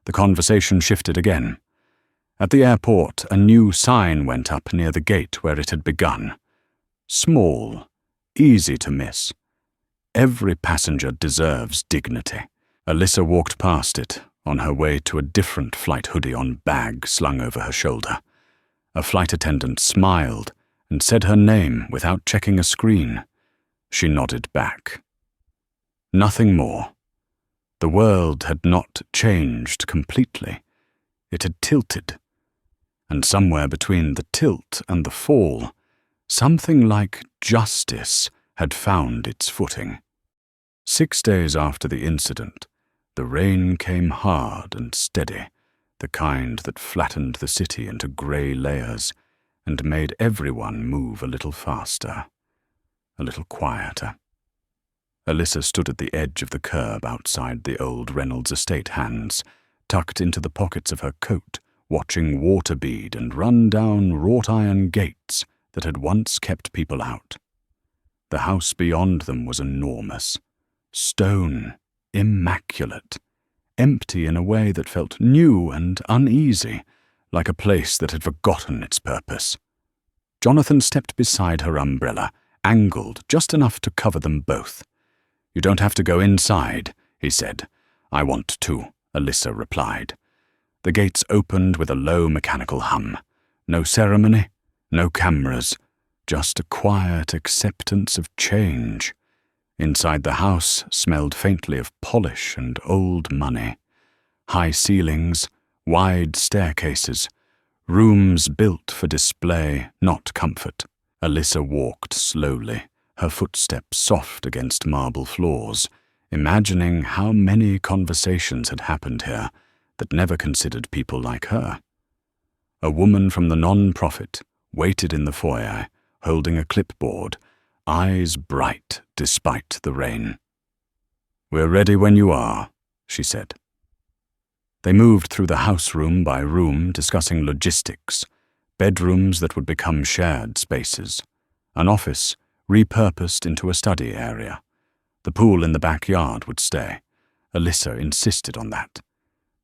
Speaker 1: The conversation shifted again. At the airport, a new sign went up near the gate where it had begun. Small, easy to miss. Every passenger deserves dignity. Alyssa walked past it, on her way to a different flight hoodie-on bag slung over her shoulder. A flight attendant smiled and said her name without checking a screen. She nodded back. Nothing more. The world had not changed completely. It had tilted. And somewhere between the tilt and the fall, something like justice had found its footing. 6 days after the incident, the rain came hard and steady, the kind that flattened the city into grey layers and made everyone move a little faster, a little quieter. Alyssa stood at the edge of the curb outside the old Reynolds estate, hands tucked into the pockets of her coat, watching water bead and run down wrought-iron gates that had once kept people out. The house beyond them was enormous. Stone, immaculate, empty in a way that felt new and uneasy, like a place that had forgotten its purpose. Jonathan stepped beside her umbrella, angled just enough to cover them both. "You don't have to go inside," he said. "I want to," Alyssa replied. The gates opened with a low mechanical hum. No ceremony, no cameras, just a quiet acceptance of change. Inside the house smelled faintly of polish and old money. High ceilings, wide staircases, rooms built for display, not comfort. Alyssa walked slowly, her footsteps soft against marble floors, imagining how many conversations had happened here that never considered people like her. A woman from the non-profit waited in the foyer, holding a clipboard, eyes bright despite the rain. "We're ready when you are," she said. They moved through the house room by room, discussing logistics, bedrooms that would become shared spaces, an office repurposed into a study area. The pool in the backyard would stay. Alyssa insisted on that.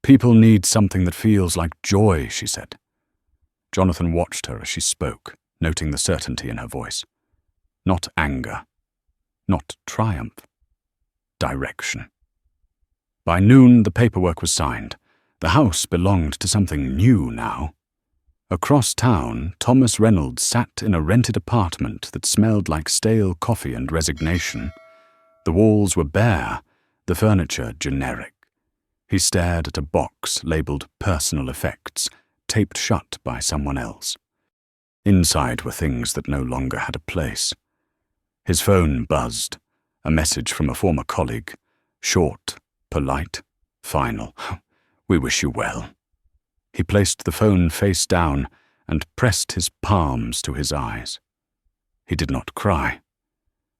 Speaker 1: "People need something that feels like joy," she said. Jonathan watched her as she spoke, noting the certainty in her voice. Not anger, not triumph, direction. By noon, the paperwork was signed. The house belonged to something new now. Across town, Thomas Reynolds sat in a rented apartment that smelled like stale coffee and resignation. The walls were bare, the furniture generic. He stared at a box labeled personal effects, taped shut by someone else. Inside were things that no longer had a place. His phone buzzed, a message from a former colleague, short, polite, final. "We wish you well." He placed the phone face down and pressed his palms to his eyes. He did not cry.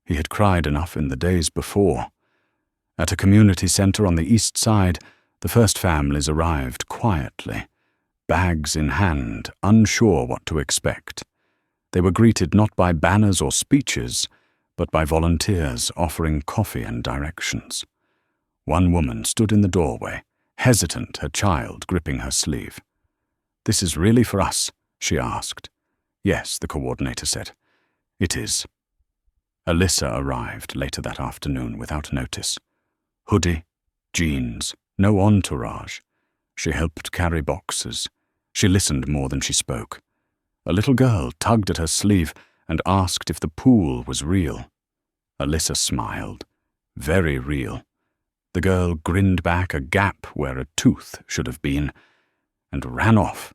Speaker 1: He had cried enough in the days before. At a community center on the east side, the first families arrived quietly, bags in hand, unsure what to expect. They were greeted not by banners or speeches, but by volunteers offering coffee and directions. One woman stood in the doorway, hesitant, her child gripping her sleeve. "This is really for us?" she asked. "Yes," the coordinator said. "It is." Alyssa arrived later that afternoon without notice. Hoodie, jeans, no entourage. She helped carry boxes. She listened more than she spoke. A little girl tugged at her sleeve and asked if the pool was real. Alyssa smiled. Very real. The girl grinned back a gap where a tooth should have been, and ran off.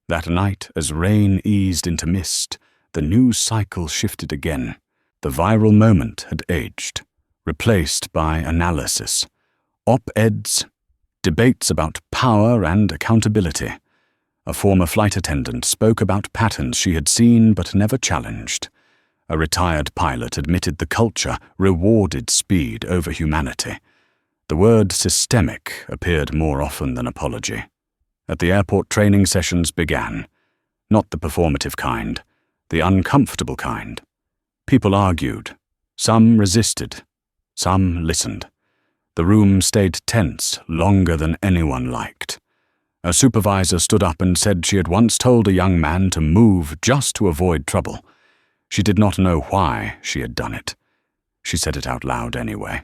Speaker 1: That night, as rain eased into mist, the news cycle shifted again. The viral moment had aged, replaced by analysis, op-eds, debates about power and accountability. A former flight attendant spoke about patterns she had seen but never challenged. A retired pilot admitted the culture rewarded speed over humanity. The word systemic appeared more often than apology. At the airport, training sessions began. Not the performative kind, the uncomfortable kind. People argued. Some resisted. Some listened. The room stayed tense longer than anyone liked. A supervisor stood up and said she had once told a young man to move just to avoid trouble. She did not know why she had done it. She said it out loud anyway.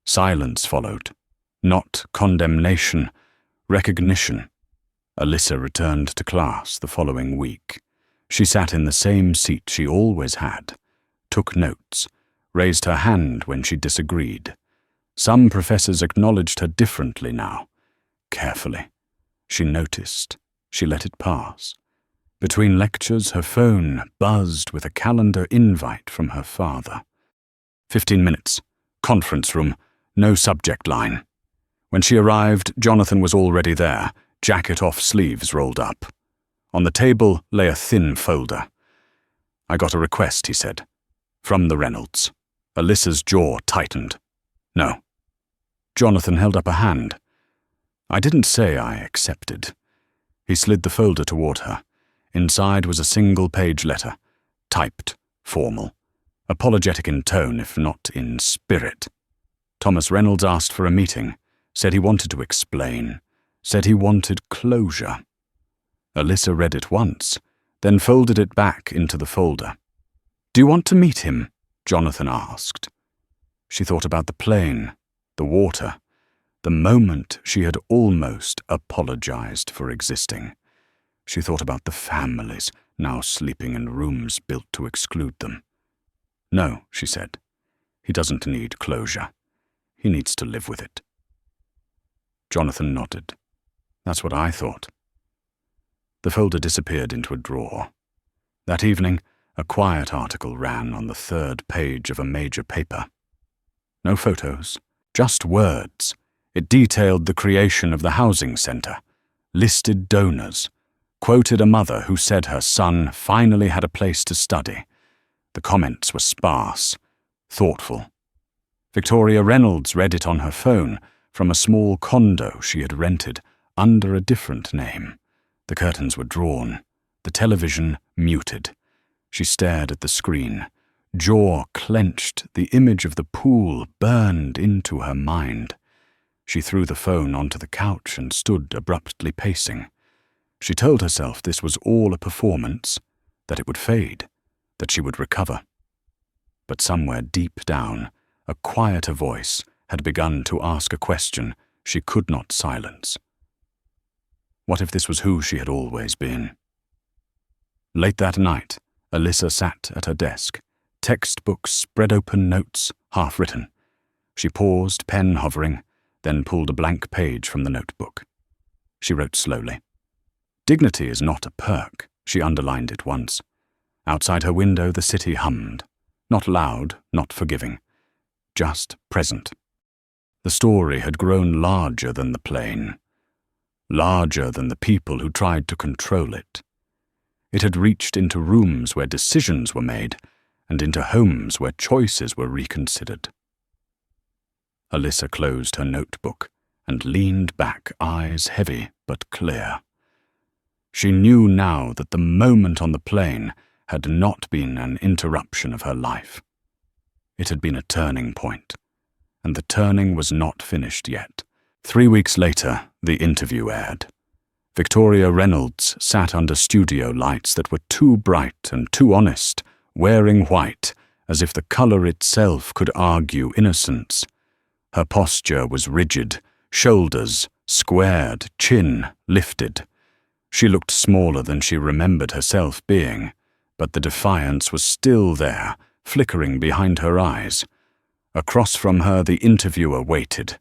Speaker 1: Silence followed. Not condemnation, recognition. Alyssa returned to class the following week. She sat in the same seat she always had, took notes, raised her hand when she disagreed. Some professors acknowledged her differently now. Carefully. She noticed. She let it pass. Between lectures, her phone buzzed with a calendar invite from her father. 15 minutes. Conference room. No subject line. When she arrived, Jonathan was already there, jacket off, sleeves rolled up. On the table lay a thin folder. "I got a request," he said. "From the Reynolds." Alyssa's jaw tightened. "No." Jonathan held up a hand. "I didn't say I accepted." He slid the folder toward her. Inside was a single-page letter, typed, formal, apologetic in tone if not in spirit. Thomas Reynolds asked for a meeting, said he wanted to explain, said he wanted closure. Alyssa read it once, then folded it back into the folder. "Do you want to meet him?" Jonathan asked. She thought about the plane, the water, the moment she had almost apologized for existing. She thought about the families now sleeping in rooms built to exclude them. "No," she said. "He doesn't need closure. He needs to live with it." Jonathan nodded. "That's what I thought." The folder disappeared into a drawer. That evening, a quiet article ran on the 3rd page of a major paper. No photos, just words. It detailed the creation of the housing center, listed donors, quoted a mother who said her son finally had a place to study. The comments were sparse, thoughtful. Victoria Reynolds read it on her phone from a small condo she had rented under a different name. The curtains were drawn, the television muted. She stared at the screen. Jaw clenched, the image of the pool burned into her mind. She threw the phone onto the couch and stood abruptly pacing. She told herself this was all a performance, that it would fade, that she would recover. But somewhere deep down, a quieter voice had begun to ask a question she could not silence. What if this was who she had always been? Late that night, Alyssa sat at her desk, textbooks spread open, notes half written. She paused, pen hovering, then pulled a blank page from the notebook. She wrote slowly. Dignity is not a perk, she underlined it once. Outside her window the city hummed, not loud, not forgiving, just present. The story had grown larger than the plane, larger than the people who tried to control it. It had reached into rooms where decisions were made and into homes where choices were reconsidered. Alyssa closed her notebook and leaned back, eyes heavy but clear. She knew now that the moment on the plane had not been an interruption of her life. It had been a turning point, and the turning was not finished yet. 3 weeks later, the interview aired. Victoria Reynolds sat under studio lights that were too bright and too honest, wearing white, as if the colour itself could argue innocence. Her posture was rigid, shoulders squared, chin lifted. She looked smaller than she remembered herself being, but the defiance was still there, flickering behind her eyes. Across from her the interviewer waited,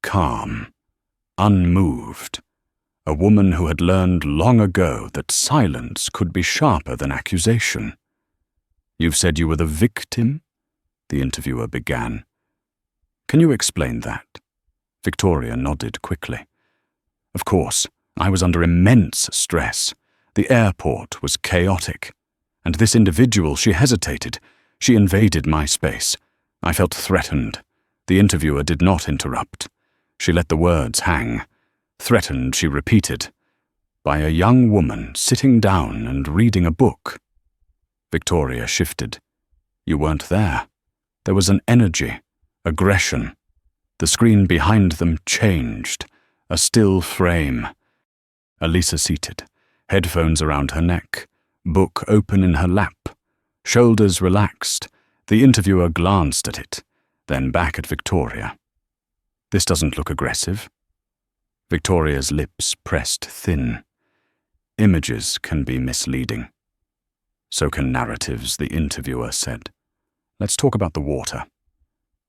Speaker 1: calm, unmoved. A woman who had learned long ago that silence could be sharper than accusation. "You've said you were the victim?" the interviewer began. "Can you explain that?" Victoria nodded quickly. "Of course, I was under immense stress. The airport was chaotic. And this individual, she hesitated. She invaded my space. I felt threatened." The interviewer did not interrupt. She let the words hang. Threatened, she repeated, "by a young woman sitting down and reading a book." Victoria shifted. "You weren't there. There was an energy, aggression. The screen behind them changed, a still frame. Elisa seated, headphones around her neck, book open in her lap, shoulders relaxed. The interviewer glanced at it, then back at Victoria. "This doesn't look aggressive." Victoria's lips pressed thin. "Images can be misleading." "So can narratives," the interviewer said. "Let's talk about the water."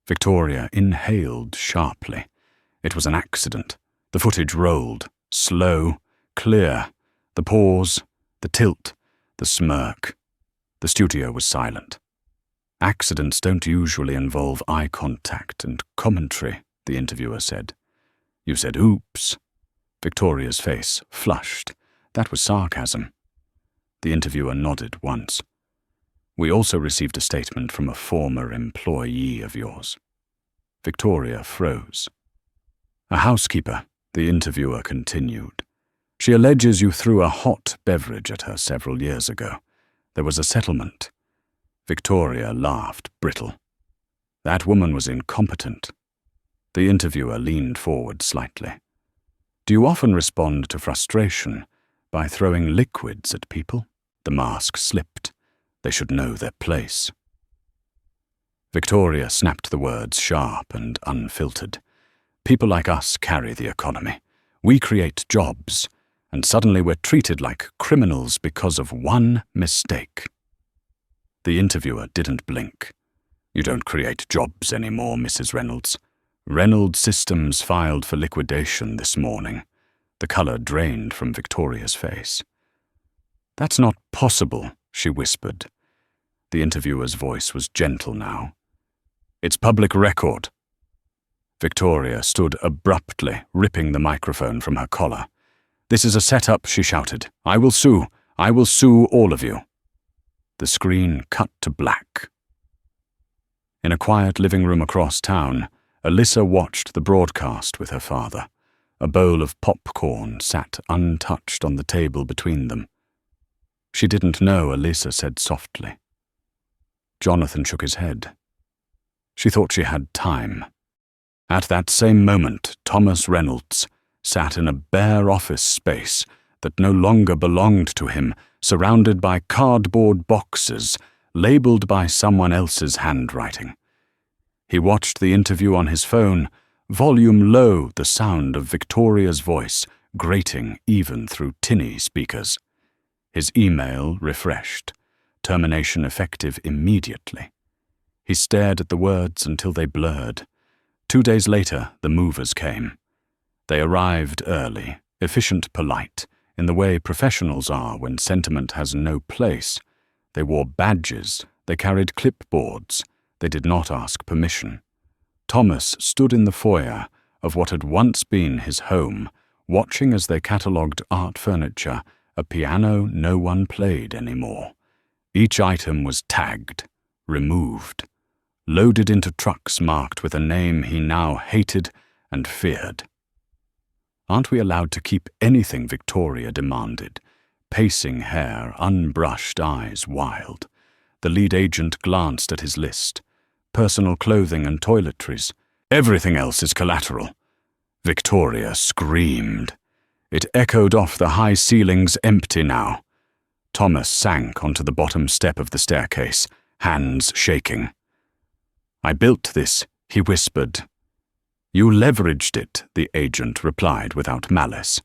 Speaker 1: Victoria inhaled sharply. It was an accident. The footage rolled, slow, clear. The pause, the tilt, the smirk. The studio was silent. "Accidents don't usually involve eye contact and commentary," the interviewer said. "You said oops." Victoria's face flushed. That was sarcasm. The interviewer nodded once. "We also received a statement from a former employee of yours." Victoria froze. "A housekeeper," the interviewer continued. "She alleges you threw a hot beverage at her several years ago. There was a settlement." Victoria laughed brittle. "That woman was incompetent." The interviewer leaned forward slightly. "Do you often respond to frustration by throwing liquids at people?" The mask slipped. They should know their place. Victoria snapped the words sharp and unfiltered. "People like us carry the economy. We create jobs, and suddenly we're treated like criminals because of one mistake." The interviewer didn't blink. "You don't create jobs anymore, Mrs. Reynolds. Reynolds Systems filed for liquidation this morning." The colour drained from Victoria's face. "That's not possible," she whispered. The interviewer's voice was gentle now. "It's public record." Victoria stood abruptly, ripping the microphone from her collar. "This is a setup," she shouted. "I will sue. I will sue all of you." The screen cut to black. In a quiet living room across town, Elisa watched the broadcast with her father. A bowl of popcorn sat untouched on the table between them. "She didn't know," Elisa said softly. Jonathan shook his head. She thought she had time. At that same moment, Thomas Reynolds sat in a bare office space that no longer belonged to him, surrounded by cardboard boxes, labelled by someone else's handwriting. He watched the interview on his phone, volume low, the sound of Victoria's voice grating even through tinny speakers. His email refreshed, termination effective immediately. He stared at the words until they blurred. 2 days later, the movers came. They arrived early, efficient, polite, in the way professionals are when sentiment has no place. They wore badges, they carried clipboards, they did not ask permission. Thomas stood in the foyer of what had once been his home, watching as they catalogued art furniture, a piano no one played anymore. Each item was tagged, removed, loaded into trucks marked with a name he now hated and feared. "Aren't we allowed to keep anything?" Victoria demanded, pacing hair, unbrushed eyes wild. The lead agent glanced at his list. Personal clothing and toiletries. "Everything else is collateral." Victoria screamed. It echoed off the high ceilings, empty now. Thomas sank onto the bottom step of the staircase, hands shaking. "I built this," he whispered. "You leveraged it," the agent replied without malice.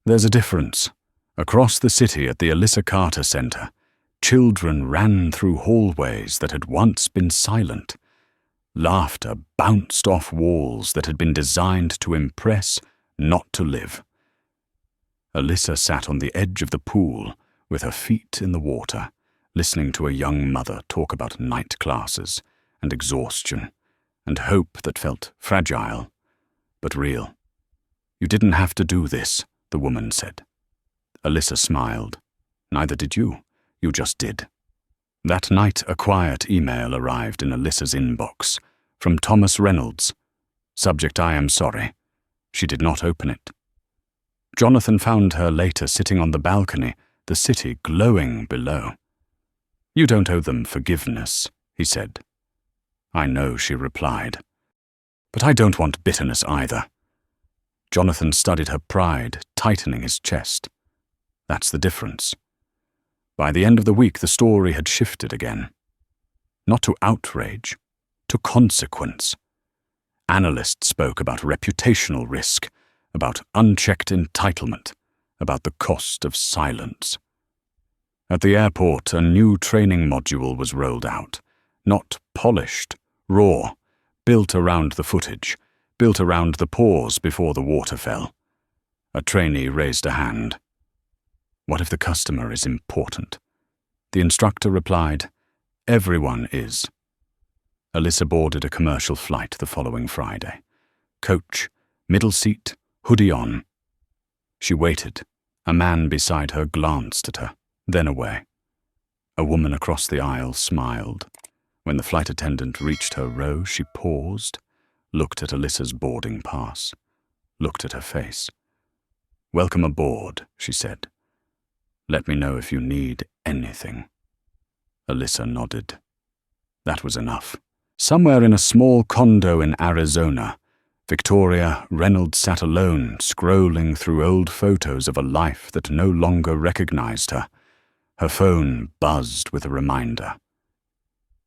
Speaker 1: "There's a difference. Across the city at the Alyssa Carter Center, children ran through hallways that had once been silent. Laughter bounced off walls that had been designed to impress, not to live." Alyssa sat on the edge of the pool with her feet in the water, listening to a young mother talk about night classes and exhaustion and hope that felt fragile, but real. "You didn't have to do this," the woman said. Alyssa smiled. "Neither did you. You just did." That night, a quiet email arrived in Alyssa's inbox from Thomas Reynolds. Subject: "I am sorry." She did not open it. Jonathan found her later sitting on the balcony, the city glowing below. "You don't owe them forgiveness," he said. "I know," she replied. "But I don't want bitterness either." Jonathan studied her pride, tightening his chest. That's the difference. By the end of the week, the story had shifted again. Not to outrage, to consequence. Analysts spoke about reputational risk, about unchecked entitlement, about the cost of silence. At the airport, a new training module was rolled out. Not polished, raw, built around the footage, built around the pause before the water fell. A trainee raised a hand. "What if the customer is important?" The instructor replied, "Everyone is." Alyssa boarded a commercial flight the following Friday. Coach, middle seat, hoodie on. She waited. A man beside her glanced at her, then away. A woman across the aisle smiled. When the flight attendant reached her row, she paused, looked at Alyssa's boarding pass, looked at her face. "Welcome aboard," she said. "Let me know if you need anything." Alyssa nodded. That was enough. Somewhere in a small condo in Arizona, Victoria Reynolds sat alone, scrolling through old photos of a life that no longer recognized her. Her phone buzzed with a reminder.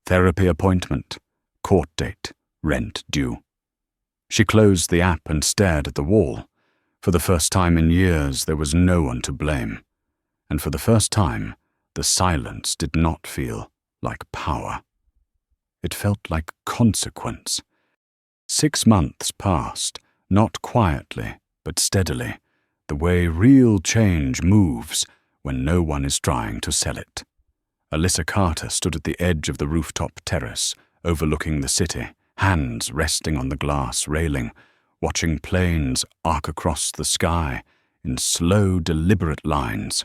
Speaker 1: Therapy appointment, court date, rent due. She closed the app and stared at the wall. For the first time in years, there was no one to blame. And for the first time, the silence did not feel like power. It felt like consequence. 6 months passed, not quietly, but steadily, the way real change moves when no one is trying to sell it. Alyssa Carter stood at the edge of the rooftop terrace, overlooking the city, hands resting on the glass railing, watching planes arc across the sky in slow, deliberate lines.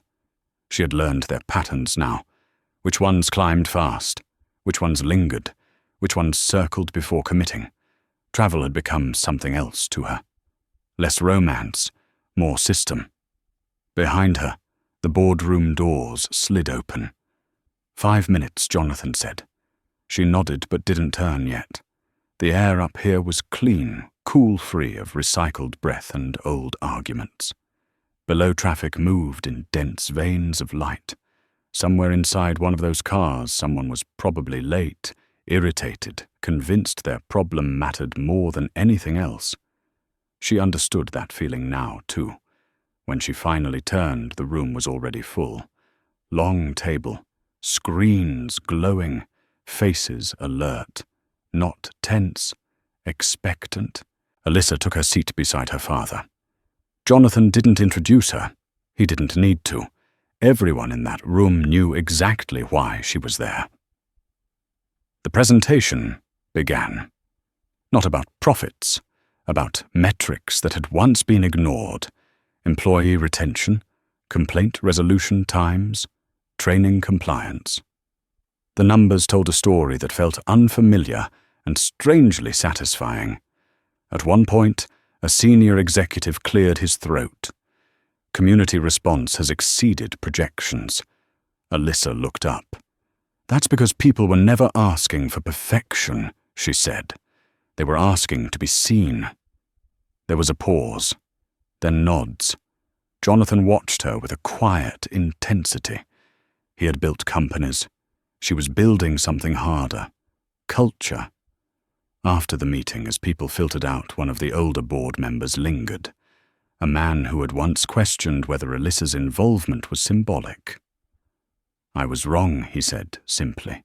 Speaker 1: She had learned their patterns now. Which ones climbed fast, which ones lingered, which ones circled before committing. Travel had become something else to her. Less romance, more system. Behind her, the boardroom doors slid open. 5 minutes, Jonathan said. She nodded but didn't turn yet. The air up here was clean, cool-free of recycled breath and old arguments. Below, traffic moved in dense veins of light. Somewhere inside one of those cars, someone was probably late, irritated, convinced their problem mattered more than anything else. She understood that feeling now, too. When she finally turned, the room was already full. Long table, screens glowing, faces alert, not tense, expectant. Alyssa took her seat beside her father. Jonathan didn't introduce her. He didn't need to. Everyone in that room knew exactly why she was there. The presentation began. Not about profits, about metrics that had once been ignored. Employee retention, complaint resolution times, training compliance. The numbers told a story that felt unfamiliar and strangely satisfying. At one point, a senior executive cleared his throat. Community response has exceeded projections. Alyssa looked up. That's because people were never asking for perfection, she said. They were asking to be seen. There was a pause, then nods. Jonathan watched her with a quiet intensity. He had built companies. She was building something harder. Culture. After the meeting, as people filtered out, one of the older board members lingered. A man who had once questioned whether Alyssa's involvement was symbolic. "I was wrong," he said, simply.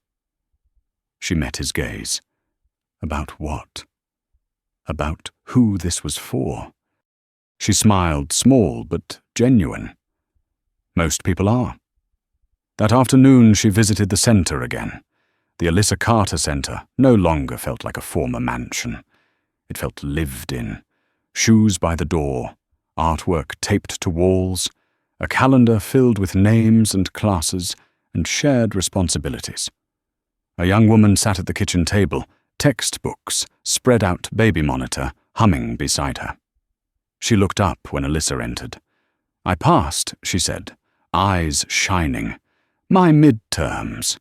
Speaker 1: She met his gaze. About what? About who this was for? She smiled, small but genuine. Most people are. That afternoon she visited the center again. The Alyssa Carter Center no longer felt like a former mansion. It felt lived in. Shoes by the door, artwork taped to walls, a calendar filled with names and classes and shared responsibilities. A young woman sat at the kitchen table, textbooks, spread out baby monitor, humming beside her. She looked up when Alyssa entered. "I passed," she said, eyes shining. "My midterms."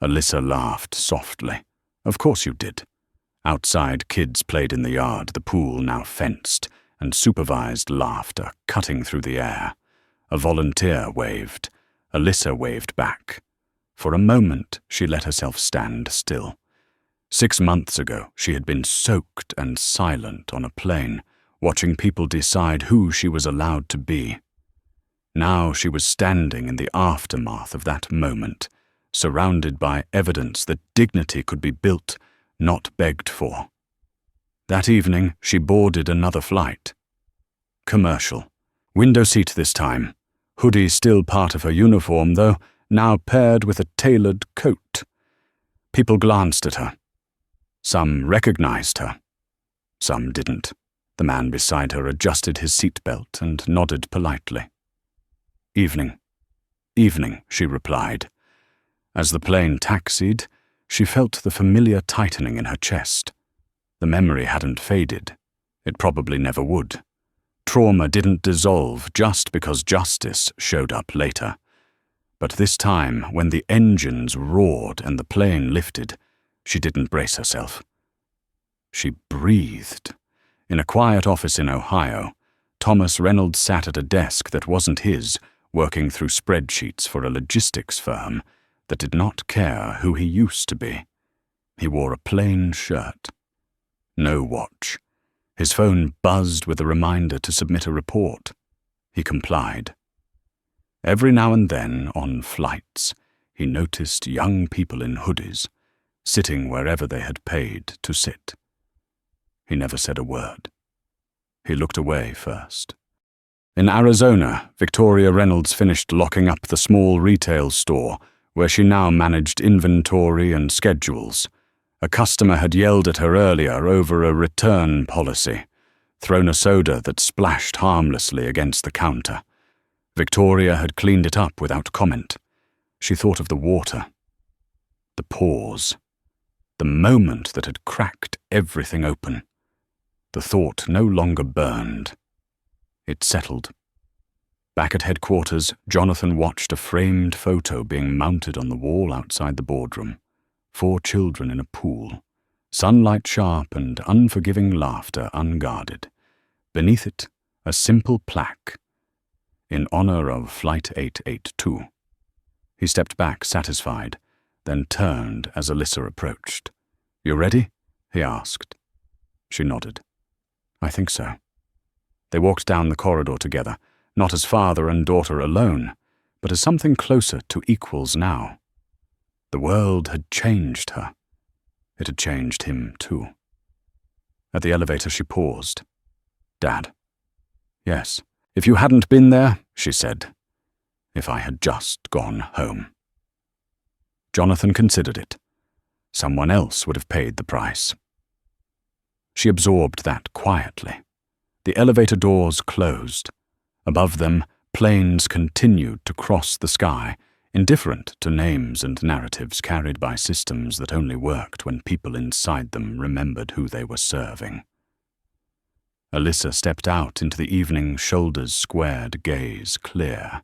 Speaker 1: Alyssa laughed softly. "Of course you did." Outside, kids played in the yard, the pool now fenced, and supervised laughter cutting through the air. A volunteer waved. Alyssa waved back. For a moment, she let herself stand still. 6 months ago, she had been soaked and silent on a plane, watching people decide who she was allowed to be. Now she was standing in the aftermath of that moment, surrounded by evidence that dignity could be built, not begged for. That evening, she boarded another flight. Commercial. Window seat this time. Hoodie still part of her uniform, though, now paired with a tailored coat. People glanced at her. Some recognized her. Some didn't. The man beside her adjusted his seatbelt and nodded politely. "Evening." "Evening," she replied. As the plane taxied, she felt the familiar tightening in her chest. The memory hadn't faded. It probably never would. Trauma didn't dissolve just because justice showed up later. But this time, when the engines roared and the plane lifted, she didn't brace herself. She breathed. In a quiet office in Ohio, Thomas Reynolds sat at a desk that wasn't his, working through spreadsheets for a logistics firm that did not care who he used to be. He wore a plain shirt. No watch. His phone buzzed with a reminder to submit a report. He complied. Every now and then, on flights, he noticed young people in hoodies, sitting wherever they had paid to sit. He never said a word. He looked away first. In Arizona, Victoria Reynolds finished locking up the small retail store where she now managed inventory and schedules. A customer had yelled at her earlier over a return policy, thrown a soda that splashed harmlessly against the counter. Victoria had cleaned it up without comment. She thought of the water. The pause. The moment that had cracked everything open. The thought no longer burned. It settled. Back at headquarters, Jonathan watched a framed photo being mounted on the wall outside the boardroom. 4 children in a pool. Sunlight sharp and unforgiving laughter unguarded. Beneath it, a simple plaque. In honor of Flight 882. He stepped back, satisfied, then turned as Alyssa approached. "You ready?" he asked. She nodded. "I think so." They walked down the corridor together, not as father and daughter alone, but as something closer to equals now. The world had changed her. It had changed him, too. At the elevator, she paused. "Dad." "Yes. If you hadn't been there," she said. "If I had just gone home." Jonathan considered it. Someone else would have paid the price. She absorbed that quietly. The elevator doors closed. Above them, planes continued to cross the sky, indifferent to names and narratives carried by systems that only worked when people inside them remembered who they were serving. Alyssa stepped out into the evening, shoulders squared, gaze clear.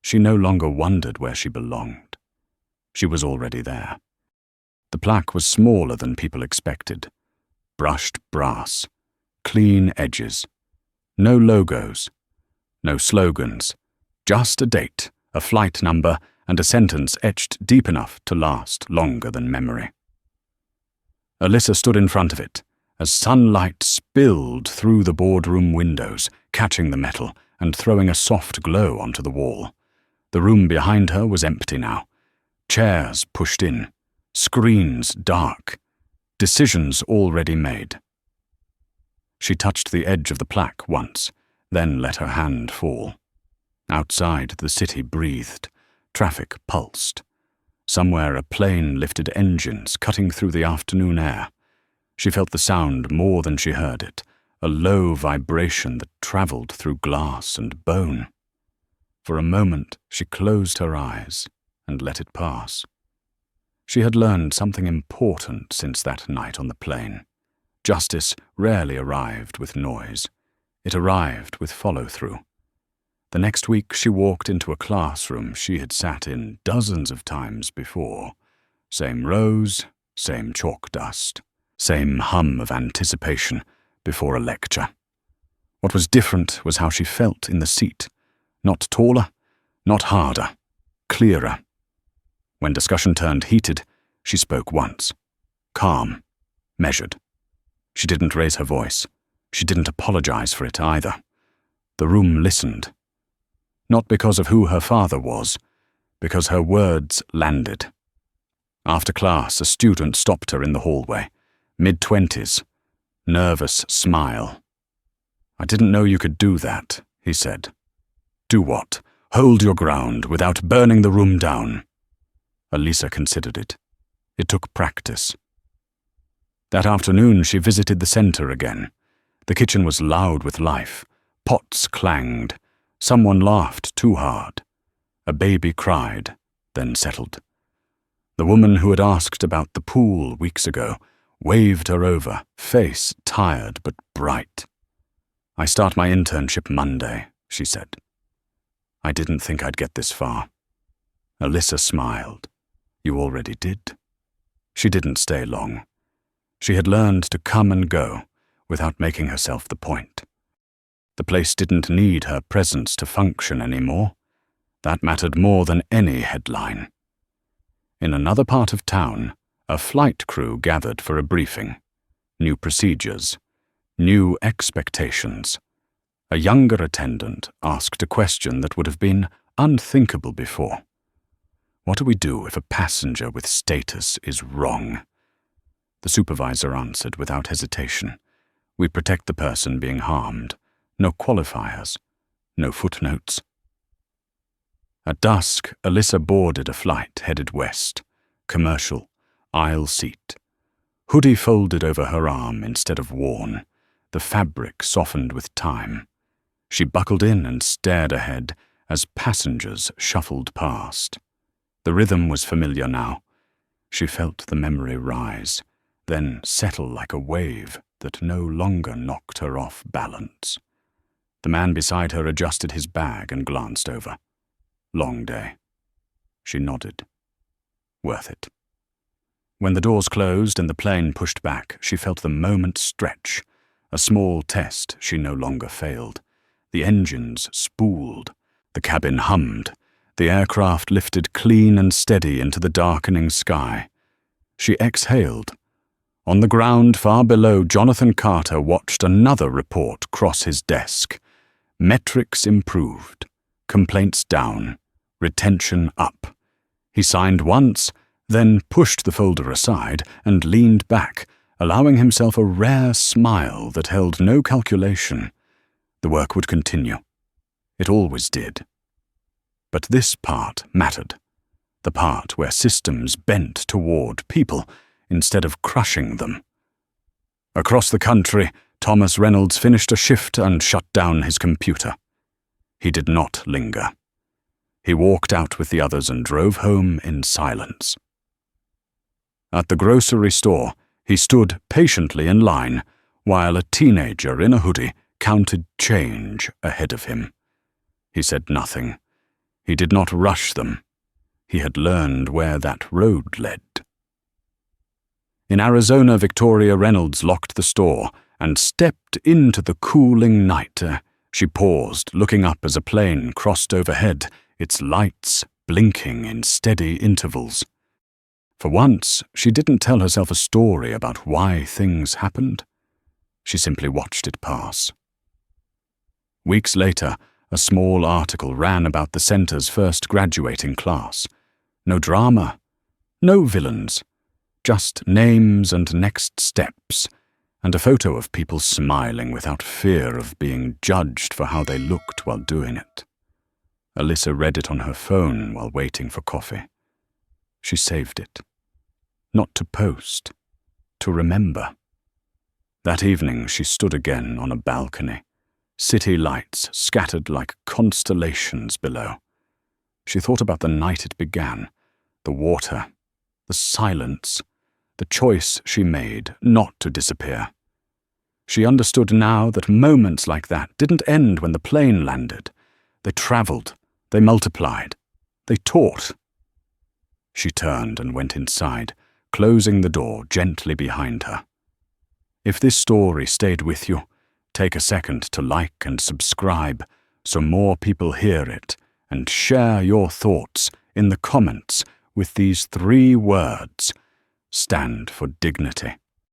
Speaker 1: She no longer wondered where she belonged. She was already there. The plaque was smaller than people expected. Brushed brass, clean edges, no logos, no slogans, just a date, a flight number, and a sentence etched deep enough to last longer than memory. Alyssa stood in front of it, as sunlight spilled through the boardroom windows, catching the metal and throwing a soft glow onto the wall. The room behind her was empty now. Chairs pushed in, screens dark, decisions already made. She touched the edge of the plaque once, then let her hand fall. Outside, the city breathed. Traffic pulsed. Somewhere a plane lifted engines, cutting through the afternoon air. She felt the sound more than she heard it, a low vibration that traveled through glass and bone. For a moment, she closed her eyes and let it pass. She had learned something important since that night on the plane. Justice rarely arrived with noise. It arrived with follow-through. The next week she walked into a classroom she had sat in dozens of times before. Same rows, same chalk dust, same hum of anticipation before a lecture. What was different was how she felt in the seat. Not taller, not harder, clearer. When discussion turned heated, she spoke once. Calm, measured. She didn't raise her voice. She didn't apologize for it either. The room listened. Not because of who her father was, because her words landed. After class, a student stopped her in the hallway, mid-20s, nervous smile. "I didn't know you could do that," he said. "Do what? Hold your ground without burning the room down." Alyssa considered it. It took practice. That afternoon she visited the center again. The kitchen was loud with life. Pots clanged. Someone laughed too hard. A baby cried, then settled. The woman who had asked about the pool weeks ago waved her over, face tired but bright. "I start my internship Monday," she said. "I didn't think I'd get this far." Alyssa smiled. "You already did." She didn't stay long. She had learned to come and go without making herself the point. The place didn't need her presence to function anymore. That mattered more than any headline. In another part of town, a flight crew gathered for a briefing. New procedures, new expectations. A younger attendant asked a question that would have been unthinkable before. What do we do if a passenger with status is wrong? The supervisor answered without hesitation. We protect the person being harmed. No qualifiers, no footnotes. At dusk, Alyssa boarded a flight headed west. Commercial, aisle seat. Hoodie folded over her arm instead of worn. The fabric softened with time. She buckled in and stared ahead as passengers shuffled past. The rhythm was familiar now. She felt the memory rise, then settle like a wave that no longer knocked her off balance. The man beside her adjusted his bag and glanced over. Long day. She nodded. Worth it. When the doors closed and the plane pushed back, she felt the moment stretch. A small test she no longer failed. The engines spooled. The cabin hummed. The aircraft lifted clean and steady into the darkening sky. She exhaled. On the ground far below, Jonathan Carter watched another report cross his desk. Metrics improved, complaints down, retention up. He signed once, then pushed the folder aside and leaned back, allowing himself a rare smile that held no calculation. The work would continue. It always did. But this part mattered. The part where systems bent toward people instead of crushing them. Across the country, Thomas Reynolds finished a shift and shut down his computer. He did not linger. He walked out with the others and drove home in silence. At the grocery store, he stood patiently in line while a teenager in a hoodie counted change ahead of him. He said nothing. He did not rush them. He had learned where that road led. In Arizona, Victoria Reynolds locked the store and stepped into the cooling night. She paused, looking up as a plane crossed overhead, its lights blinking in steady intervals. For once, she didn't tell herself a story about why things happened. She simply watched it pass. Weeks later, a small article ran about the center's first graduating class. No drama, no villains, just names and next steps, and a photo of people smiling without fear of being judged for how they looked while doing it. Alyssa read it on her phone while waiting for coffee. She saved it. Not to post, to remember. That evening she stood again on a balcony, city lights scattered like constellations below. She thought about the night it began, the water, the silence, the choice she made not to disappear. She understood now that moments like that didn't end when the plane landed. They traveled, they multiplied, they taught. She turned and went inside, closing the door gently behind her. If this story stayed with you, take a second to like and subscribe so more people hear it, and share your thoughts in the comments with these 3 words: stand for dignity.